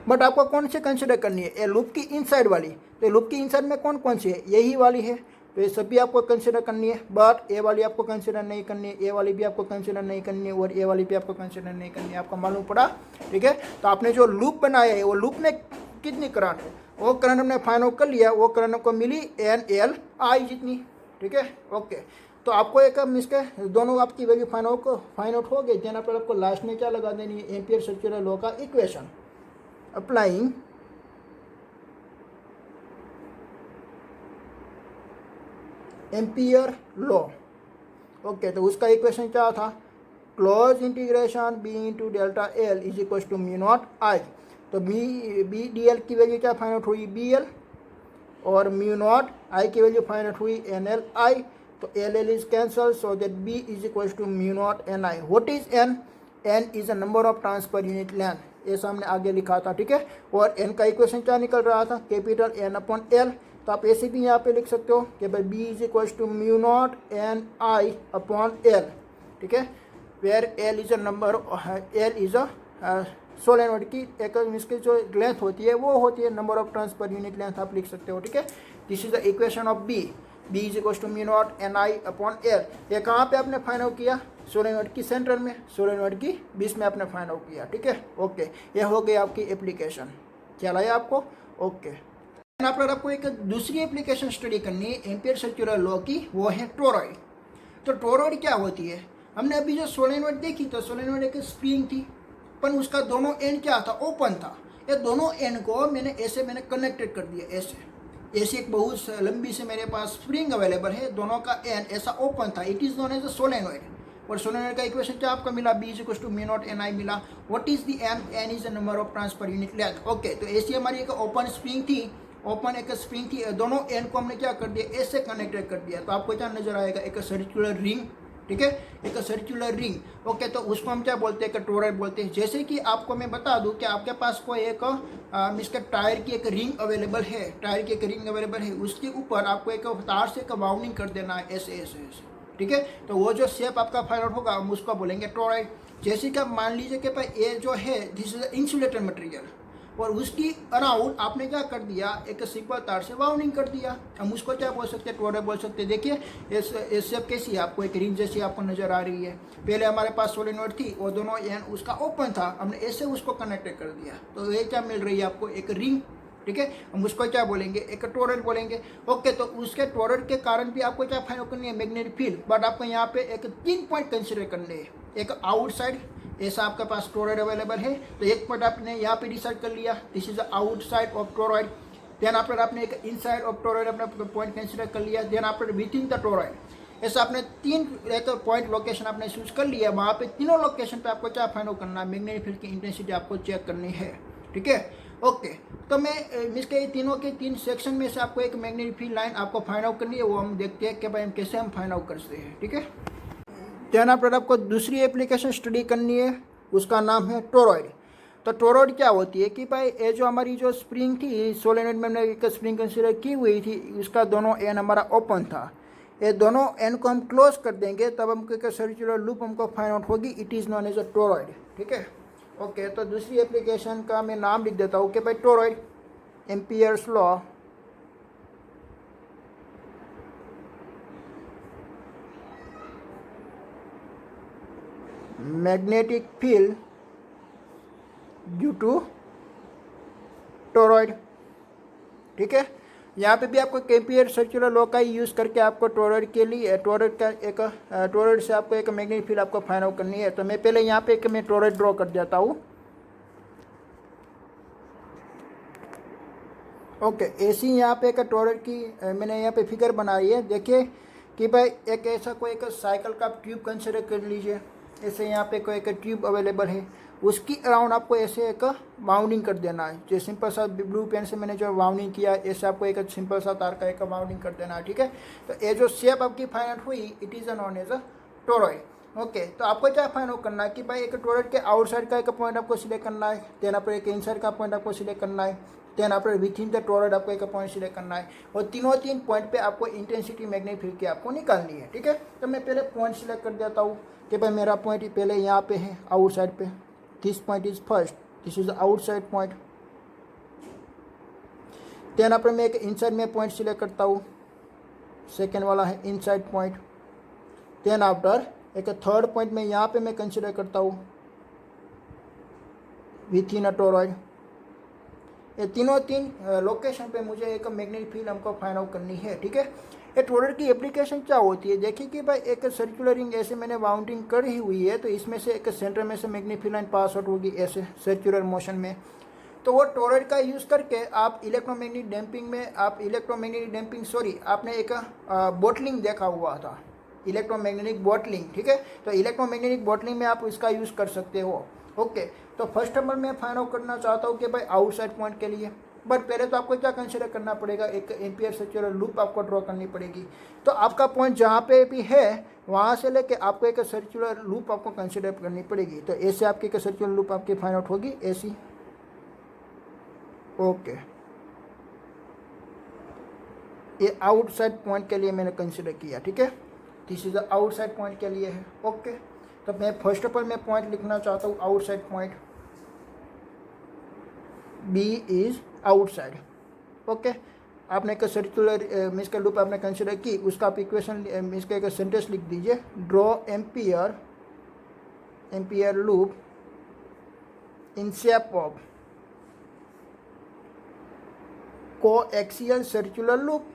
बट आपको कौन सी कंसिडर करनी है, ये लूप की इनसाइड वाली, तो लूप की इनसाइड में कौन कौन सी है, यही वाली है, तो ये सभी आपको कंसिडर करनी है। बट ए वाली आपको कंसिडर नहीं करनी है, ए वाली भी आपको कंसिडर नहीं करनी है, और ए वाली भी आपको कंसिडर नहीं करनी है, आपको मालूम पड़ा। ठीक है, तो आपने जो लूप बनाया है वो लूप में कितनी करंट है, वो करंट हमने फाइंड आउट कर लिया, वो करंट को मिली एन एल आई जितनी। ठीक है, ओके, तो आपको एक मीन्स के दोनों आपकी वैल्यू फाइंड आउट हो गई। देन पर आपको लास्ट में क्या लगा देनी है, एम्पियर सर्कुलर लॉ का equation applying Ampere law. Okay, तो उसका इक्वेशन क्या था, close integration B into delta L is equal to mu naught I. तो बी डी एल की वैल्यू क्या फाइंड आउट हुई, बी एल, और म्यू नॉट आई की वैल्यू फाइंड आउट हुई एन एल आई। तो L L is cancel, so that B is equal to mu naught N I. What is N, N is a number of turns per unit length, ये हमने आगे लिखा था, ठीक है। और एन का इक्वेशन क्या निकल रहा था, कैपिटल एन अपॉन एल। तो आप ऐसे भी यहाँ पे लिख सकते हो कि भाई B is equal to mu naught N I upon L, ठीक है, where L is a number, L is a solenoid की एक इसकी जो लेंथ होती है वो होती है number of turns per unit length, आप लिख सकते हो, ठीक है। This is the equation of B, B is equal to mu naught N I upon L. ये कहाँ पे आपने फाइंड आउट किया, सोलेनोइड की सेंटर में, सोलेनोइड की बीच में आपने फाइंड आउट किया, ठीक है। ओके, ये हो गई आपकी एप्लीकेशन, ख्याल आया आपको, ओके। आपको एक दूसरी एप्लीकेशन स्टडी करनी है एम्पियर सर्कुलर लॉ की, वो है टोरॉइड। तो टोरॉइड क्या होती है, हमने अभी जो सोलेनोइड देखी तो सोलेनोइड एक स्प्रिंग थी, पर उसका दोनों एंड क्या था, ओपन था। ये दोनों एंड को मैंने कनेक्टेड कर दिया ऐसे एक बहुत लंबी से मेरे पास स्प्रिंग अवेलेबल है, दोनों का एंड ऐसा ओपन था, it is known as a solenoid. और सोलेनोइड का इक्वेशन क्या आपका मिला, B is equal to mu naught N I मिला। What is the N, N is the number of turns per unit length. Okay, तो ऐसी हमारी एक ओपन स्प्रिंग थी, ओपन एक स्प्रिंग थी, दोनों एंड को हमने क्या कर दिया, ऐसे कनेक्टेड कर दिया। तो आपको क्या नजर आएगा, एक सर्कुलर रिंग, ठीक है, एक सर्कुलर रिंग। ओके, तो उसको हम क्या बोलते हैं, टोरॉइड बोलते हैं। जैसे कि आपको मैं बता दूं कि आपके पास कोई एक इसका टायर की एक रिंग अवेलेबल है, टायर की एक रिंग अवेलेबल है, उसके ऊपर आपको एक तार से एक वाउंडिंग कर देना है ऐसे ऐसे ऐसे, ठीक है। तो वो जो शेप आपका फाइंड आउट होगा हम उसको बोलेंगे टोरॉइड। जैसे कि आप मान लीजिए कि भाई ये जो है दिस इज इंसुलेटर मटेरियल, और उसकी अराउंड आपने क्या कर दिया, एक सिंपल तार से वाउंडिंग कर दिया, हम उसको क्या बोल सकते हैं, टोरॉइड बोल सकते हैं। देखिए ये शेप कैसी है, आपको एक रिंग जैसी आपको नजर आ रही है। पहले हमारे पास सोलेनोइड थी, वो दोनों एंड उसका ओपन था, हमने ऐसे उसको कनेक्टेड कर दिया, तो ये क्या मिल रही है आपको, एक रिंग, ठीक है। हम उसको क्या बोलेंगे, एक टोरॉइड बोलेंगे। ओके, तो उसके टोरॉइड के कारण भी आपको क्या फाइंड आउट करनी है, मैग्नेटिक फील्ड। बट आपको यहाँ पे एक 3 पॉइंट कंसिडर करने हैं। एक आउटसाइड, ऐसा आपके पास टोरॉइड अवेलेबल है, तो एक पॉइंट आपने यहाँ पे डिसाइड कर लिया, this is the outside of toroid. Then after आपने एक इनसाइड ऑफ टोरॉइड अपना पॉइंट कंसिडर कर लिया। Then after within the toroid, ऐसा आपने 3 पॉइंट लोकेशन आपने चूज कर लिया। वहाँ पे तीनों लोकेशन पे आपको क्या फाइंड आउट करना है, मैग्नेटिक फील्ड की इंटेंसिटी आपको चेक करनी है, ठीक है। ओके, तो मैं मिस के तीनों के 3 सेक्शन में से आपको एक मैग्नेटिक फील्ड लाइन आपको फाइंड आउट करनी है, वो हम देखते हैं कि भाई हम कैसे हम फाइंड आउट करते हैं, ठीक है। देन आफ्टर आपको दूसरी एप्लीकेशन स्टडी करनी है, उसका नाम है टोरॉइड। तो टोरॉइड क्या होती है कि भाई ये जो हमारी जो स्प्रिंग थी, सोलेनोइड में हमने एक स्प्रिंग कंसीडर की हुई थी, उसका दोनों एंड हमारा ओपन था, ये दोनों एंड को हम क्लोज कर देंगे, तब हमको एक सर्कुलर लूप हमको फाइंड आउट होगी, it is known as a toroid, ठीक है। ओके, तो दूसरी एप्लीकेशन का मैं नाम लिख देता हूँ कि भाई toroid, ampere's law, magnetic field due to toroid, ठीक है। यहाँ पे भी आपको एम्पियर सर्कुलर लॉ का ही यूज़ करके आपको टोरॉइड के लिए टोरॉइड का एक टोरॉइड से आपको एक मैग्नेटिक फील्ड आपको फाइंड आउट करनी है। तो मैं पहले यहाँ पे एक मैं टोरॉइड ड्रॉ कर देता हूँ। ओके, ऐसी यहाँ पे एक टोरॉइड की मैंने यहाँ पे फिगर बनाई है। देखिए कि भाई एक ऐसा कोई एक साइकिल का ट्यूब कंसिडर कर लीजिए, ऐसे यहाँ पे कोई एक ट्यूब अवेलेबल है, उसकी अराउंड आपको ऐसे एक वाउंडिंग कर देना है। जो सिंपल सा ब्लू पेन से मैंने जो वाउंडिंग किया, ऐसे आपको एक सिंपल सा तार का एक वाउंडिंग कर देना है, ठीक है। तो ये जो शेप आपकी फाइंड आउट हुई, it is known as a toroid. Okay, तो आपको क्या फाइंड आउट करना है कि भाई एक टोरॉइड के आउटसाइड का एक पॉइंट आपको सिलेक्ट करना है, देन आपको एक इनसाइड का पॉइंट आपको सिलेक्ट करना है, देन आपको विथ इन द टोरॉइड आपको एक पॉइंट सिलेक्ट करना है, और तीनों 3 पॉइंट पे आपको इंटेंसिटी मैग्नेटिक फील्ड की आपको निकालनी है, ठीक है। तो मैं पहले पॉइंट सिलेक्ट कर देता हूँ कि भाई मेरा पॉइंट पहले यहाँ पे है आउटसाइड पे, this point is first, this is the outside point. Then आपने मैं एक इनसाइड में पॉइंट सिलेक्ट करता हूँ, सेकेंड वाला है इनसाइड पॉइंट। देन आफ्टर एक थर्ड पॉइंट में यहाँ पे मैं कंसिडर करता हूँ विथ इन अ टोरॉइड। ये तीनों तीन लोकेशन पे मुझे एक मैग्नेटिक फील्ड हमको फाइंड आउट करनी है। ठीक है, ये टोरॉइड की एप्लीकेशन क्या होती है, देखिए कि भाई एक सर्कुलर रिंग ऐसे मैंने बाउंडिंग करी हुई है, तो इसमें से एक सेंटर में से magnetic field line pass out होगी ऐसे सर्कुलर मोशन में। तो वो टोरॉइड का यूज़ करके आप इलेक्ट्रोमैग्नेटिक डैम्पिंग में आपने एक बोटलिंग देखा हुआ था, इलेक्ट्रोमैग्नेटिक बोटलिंग। ठीक है, तो इलेक्ट्रोमैग्नेटिक बोटलिंग में आप इसका यूज़ कर सकते हो। ओके, तो फर्स्ट नंबर मैं फाइंड आउट करना चाहता हूँ कि भाई आउटसाइड पॉइंट के लिए, बट पहले तो आपको क्या कंसिडर करना पड़ेगा, एक एम्पियर सर्कुलर लूप आपको ड्रॉ करनी पड़ेगी। तो आपका पॉइंट जहाँ पे भी है वहाँ से लेके आपको एक सर्कुलर लूप आपको कंसिडर करनी पड़ेगी। तो ऐसे आपकी एक सर्कुलर लूप आपकी फाइंड आउट होगी ऐसी। ओके, ये आउटसाइड पॉइंट के लिए मैंने कंसिडर किया। ठीक है, दिस इज आउटसाइड पॉइंट के लिए है। ओके, तो मैं फर्स्ट ऑफ ऑल मैं पॉइंट लिखना चाहता हूँ outside point, B is outside. Okay, आपने एक सर्कुलर मीन्स का लूप आपने कंसिडर की, उसका आप इक्वेशन मीन्स का एक सेंटेंस लिख दीजिए, draw ampere loop in shape of coaxial circular loop.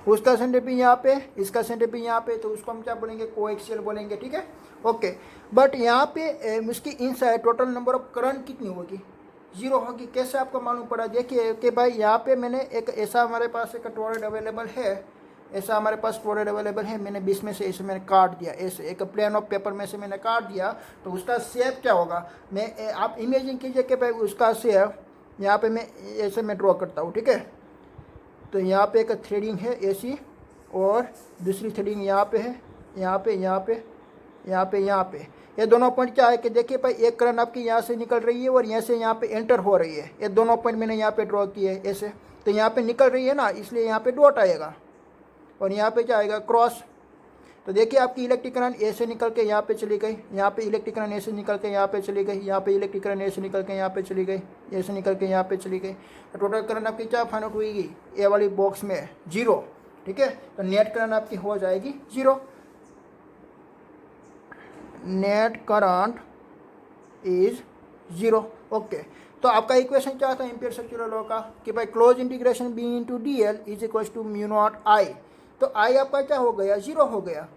उसका सेंटर भी यहाँ पे, इसका सेंटर भी यहाँ पे, तो उसको हम क्या बोलेंगे, कोएक्सियल बोलेंगे। ठीक है, ओके, बट यहाँ पे इसकी inside total number of current कितनी होगी, 0 होगी। कैसे आपको मालूम पड़ा, देखिए कि भाई यहाँ पे मैंने एक ऐसा हमारे पास एक टोरॉइड अवेलेबल है, ऐसा हमारे पास टोरॉइड अवेलेबल है, मैंने बीच में से ऐसे मैंने काट दिया, ऐसे एक प्लेन ऑफ पेपर में से मैंने काट दिया, तो उसका शेप क्या होगा, मैं आप इमेजिन कीजिए कि भाई उसका शेप यहाँ पे मैं ऐसे मैं ड्रॉ करता हूँ। ठीक है, तो यहाँ पे एक थ्रेडिंग है ऐसी, और दूसरी थ्रेडिंग यहाँ पे है, यहाँ पे यहाँ पे यहाँ पे यहाँ पे। ये दोनों पॉइंट क्या है कि देखिए भाई एक करंट आपकी यहाँ से निकल रही है और यहाँ से यहाँ पे एंटर हो रही है, ये दोनों पॉइंट मैंने यहाँ पे ड्रॉ किए है ऐसे। तो यहाँ पे निकल रही है ना, इसलिए यहाँ पे डॉट आएगा, और यहाँ पे क्या आएगा, क्रॉस। तो देखिए आपकी इलेक्ट्रिक करंट ऐसे निकल के यहाँ पे चली गई, यहाँ पे इलेक्ट्रिक करंट ऐसे निकल के यहाँ पे चली गई, यहाँ पे इलेक्ट्रिक करंट ऐसे निकल के यहाँ पे चली गई, ऐसे निकल के यहाँ पे चली गई। तो टोटल करंट आपकी क्या फाइंड आउट हुई, ए वाली बॉक्स में 0। ठीक है, तो नेट करंट आपकी हो जाएगी 0। Net current is 0। ओके, तो आपका इक्वेशन क्या था एम्पियर सर्कुलर लॉ का, कि भाई close integration B into D L is equal to mu naught I. तो आई आपका क्या हो गया, 0 हो गया।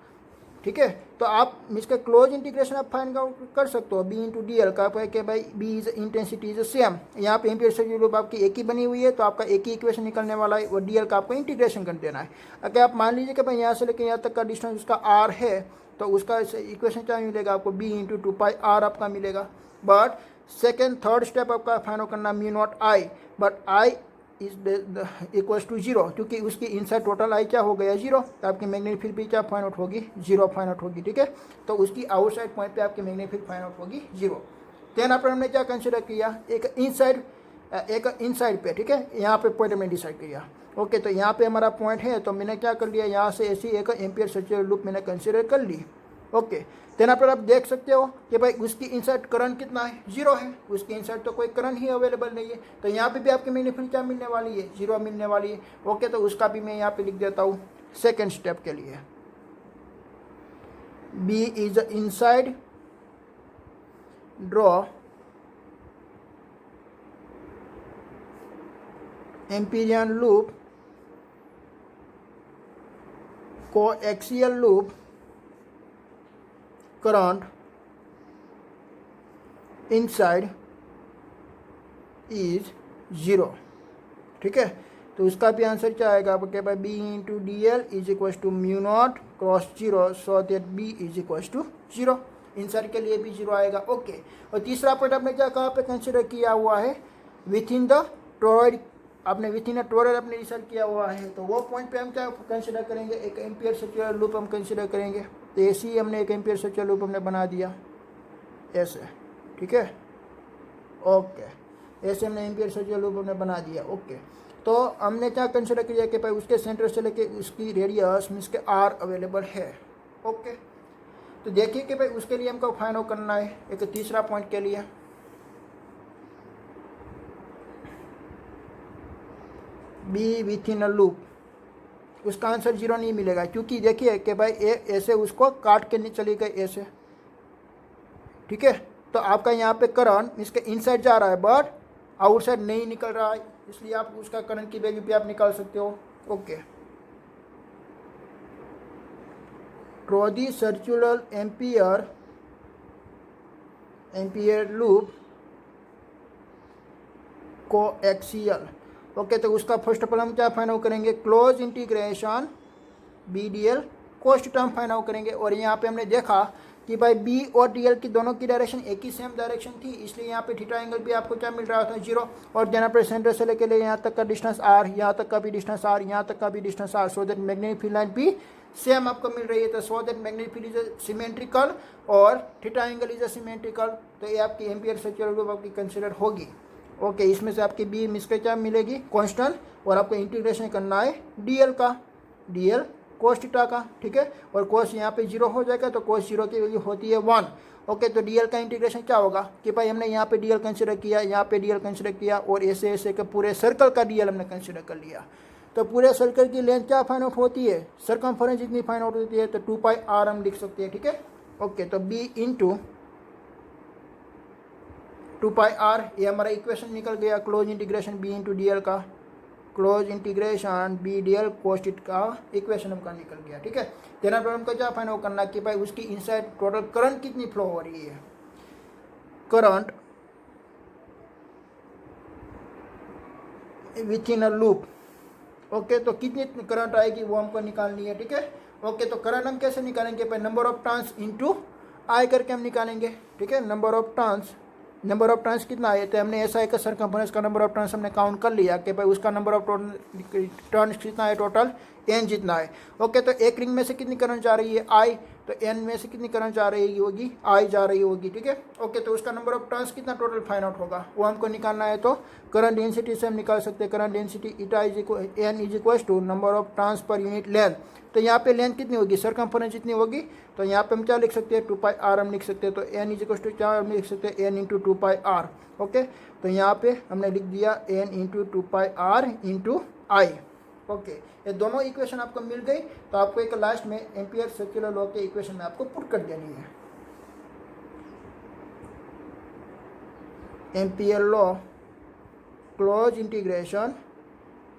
ठीक है, तो आप इसका क्लोज इंटीग्रेशन आप फाइंड आउट कर सकते हो बी इंटू डी एल का, कि भाई B is intensity is same. यहाँ पे एम्पियर सर्कुलर लूप आपकी एक ही बनी हुई है, तो आपका एक ही इक्वेशन निकलने वाला है, और डी एल का आपको इंटीग्रेशन कर देना है। अगर आप मान लीजिए कि भाई यहाँ से लेकर यहाँ तक का डिस्टेंस उसका आर है, तो उसका इक्वेशन क्या मिलेगा आपको, बी इंटू 2 पाई आर आपका मिलेगा। बट सेकेंड थर्ड स्टेप आपका फाइंड आउट करना mu naught I, but I is equals to 0, क्योंकि उसकी इनसाइड टोटल आई क्या हो गया, 0। तो आपकी मैग्नेटिक फील्ड भी क्या फाइंड आउट होगी, 0 फाइंड आउट होगी। ठीक है, तो उसकी आउटसाइड पॉइंट पे आपकी मैग्नेटिक फील्ड फाइंड आउट होगी 0। देन आपने हमने क्या कंसिडर किया, एक इनसाइड पे। ठीक है, यहाँ पे पॉइंट हमने डिसाइड किया। ओके, तो यहाँ पे हमारा पॉइंट है, तो मैंने क्या कर लिया, यहाँ से ऐसी एक एम्पियर सर्कुलर लूप मैंने कंसिडर कर ली। ओके, देन आप देख सकते हो कि भाई उसकी इनसाइड करंट कितना है, 0 है, उसकी इनसाइड तो कोई करंट ही अवेलेबल नहीं है। तो यहाँ पे भी आपकी मैग्नेटिक फील्ड क्या मिलने वाली है, 0 मिलने वाली है। ओके, तो उसका भी मैं यहाँ पे लिख देता हूँ सेकेंड स्टेप के लिए, B is inside, draw amperian loop, coaxial loop, current inside is 0। ठीक है, तो उसका भी आंसर क्या आएगा आपको, भाई B into D L is equal to mu not cross 0, so that B is equal to 0। Inside के लिए भी 0 आएगा। ओके, और तीसरा पॉइंट आपने क्या कहाँ पे कंसिडर किया हुआ है, विथ इन द टोरॉइड, आपने विथ इन अ टोरॉइड आपने डिसाइड किया हुआ है। तो वो पॉइंट पे हम क्या कंसिडर करेंगे, एक एम्पियर सर्कुलर लूप हम कंसिडर करेंगे। तो ऐसे ही हमने एक एम्पियर सर्कुलर लूप हमने बना दिया ऐसे। ठीक है, ओके, ऐसे हमने एम्पियर सर्कुलर लूप हमने बना दिया। ओके, तो हमने क्या कंसिडर किया कि भाई उसके सेंटर से लेके उसकी रेडियस मीन्स के आर अवेलेबल है। ओके, तो देखिए कि भाई उसके लिए हमको फाइंड आउट करना है एक तीसरा पॉइंट के लिए, B with in a loop. उसका आंसर 0 नहीं मिलेगा, क्योंकि देखिए कि भाई ऐसे उसको काट के नहीं चली गई ऐसे। ठीक है, तो आपका यहाँ पे करंट इसके इनसाइड जा रहा है बट आउटसाइड नहीं निकल रहा है, इसलिए आप उसका करंट की वैल्यू पे आप निकाल सकते हो। Okay, draw the circular Ampere loop coaxial. Okay, तो उसका फर्स्ट ऑफ ऑल हम क्या फाइंड आउट करेंगे, close integration B D l cost term find out करेंगे। और यहाँ पे हमने देखा कि भाई बी और डी एल की दोनों की डायरेक्शन एक ही सेम डायरेक्शन थी, इसलिए यहाँ पे थीटा एंगल भी आपको क्या मिल रहा था, 0। और देना पे सेंटर से लेके यहाँ तक का डिस्टेंस आर, यहाँ तक का भी डिस्टेंस आर, यहाँ तक का भी distance r, so that magnetic field line भी सेम आपको मिल रही है। तो so that magnetic field is symmetrical और थीटा एंगल इज सिमेट्रिकल, तो ये आपकी एम्पियर सर्कुलर लूप आपकी कंसिडर होगी। ओके, इसमें से आपकी बी मिसके क्या मिलेगी, कांस्टेंट, और आपको इंटीग्रेशन करना है डीएल का, डीएल कोस थीटा का, ठीक है। और कोस यहाँ पे 0 हो जाएगा, तो कोस 0 की वैल्यू होती है 1। ओके, तो डीएल का इंटीग्रेशन क्या होगा कि भाई हमने यहाँ पे डीएल कंसिडर किया, यहाँ पे डीएल कंसिडर किया, और ऐसे ऐसे के पूरे सर्कल का डीएल हमने कंसिडर कर लिया। तो पूरे सर्कल की लेंथ क्या फाइंड आउट होती है, सर्कमफरेंस जितनी फाइंड आउट होती है, तो 2πr हम लिख सकते हैं, ठीक है। ओके, तो बी इंटू 2πr, ये हमारा इक्वेशन निकल गया, close integration B into D L का, close integration B D L cos का इक्वेशन हमका निकल गया, ठीक है। देना प्रॉब्लम का क्या फाइंड आउट करना कि भाई उसकी इनसाइड टोटल करंट कितनी फ्लो हो रही है, current with in a loop. Okay, तो कितनी करंट आएगी वो हमको निकालनी है, ठीक है। ओके, तो करंट हम कैसे निकालेंगे, भाई number of turns into I करके हम निकालेंगे, ठीक है। नंबर ऑफ टर्न्स कितना है, तो हमने ऐसा एक सर्कमफरेंस का नंबर ऑफ टर्न्स हमने काउंट कर लिया कि भाई उसका नंबर ऑफ टर्न्स कितना है, टोटल n जितना है। ओके, तो एक रिंग में से कितनी करंट जा रही है, I, तो n में से कितनी करंट जा रही होगी, I जा रही होगी, ठीक है। ओके, तो उसका नंबर ऑफ टर्न्स कितना टोटल फाइंड आउट होगा वो हमको निकालना है। तो करंट डेंसिटी से हम निकाल सकते हैं, current density eta n is equal to number of turns per unit length. तो यहाँ पे लेंथ कितनी होगी, सर्कमफरेंस जितनी होगी, तो यहाँ पे हम क्या लिख सकते हैं, 2πr हम लिख सकते हैं। तो n इज इक्वल टू क्या हम लिख सकते हैं, n इंटू 2πr। ओके, तो यहाँ पे हमने लिख दिया n into 2πr into I। Okay, ये दोनों इक्वेशन आपको मिल गई, तो आपको एक लास्ट में एम्पियर सर्कुलर लॉ के इक्वेशन में आपको पुट कर देनी है। Ampere law close integration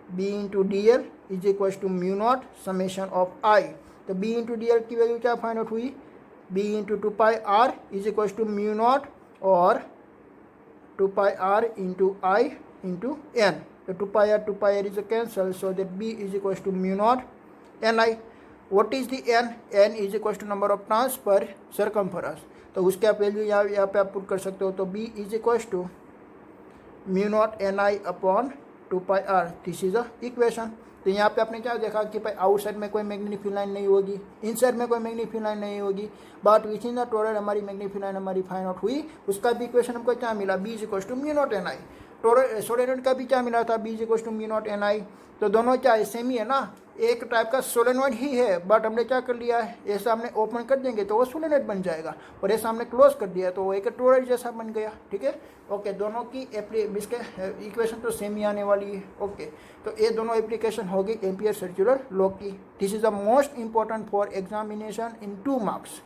b into D L is equal to mu not summation of I। तो b इंटू डी एल की वैल्यू क्या फाइंड आउट हुई, b into 2πr is equal to mu not और 2πr into I into n। तो 2πr is cancelled, so that b is equals to mu naught ni. What is the n? n is equals to number of turns per circumference। तो उसके आप value यहाँ पे आप put कर सकते हो। तो b is equals to mu naught ni upon 2πr, this is a equation. तो यहाँ पे आपने क्या देखा कि भाई आउटसाइड में कोई मैग्नेटिक फील्ड लाइन नहीं होगी, इनसाइड में कोई मैग्नेटिक फील्ड लाइन नहीं होगी, but which in the toroidal हमारी मैग्नेटिक फील्ड लाइन हमारी फाइंड आउट हुई। उसका भी इक्वेशन हमको क्या मिला, b is equals to mu not ni। Solenoid का भी क्या मिला था, b is equals to mu not ni। तो दोनों क्या है, सेम ही है ना, एक टाइप का सोलेनॉइड ही है, बट हमने क्या कर लिया है, ऐसा हमने ओपन कर देंगे तो वो सोलेनॉइड बन जाएगा, और ऐसा हमने क्लोज कर दिया तो वो एक टोरॉइड जैसा बन गया, ठीक है। ओके, दोनों की इसके इक्वेशन तो सेम ही आने वाली है। ओके, तो ये दोनों एप्लीकेशन होगी एम्पियर सर्कुलर लॉ की। This is the most important for examination in 2 marks.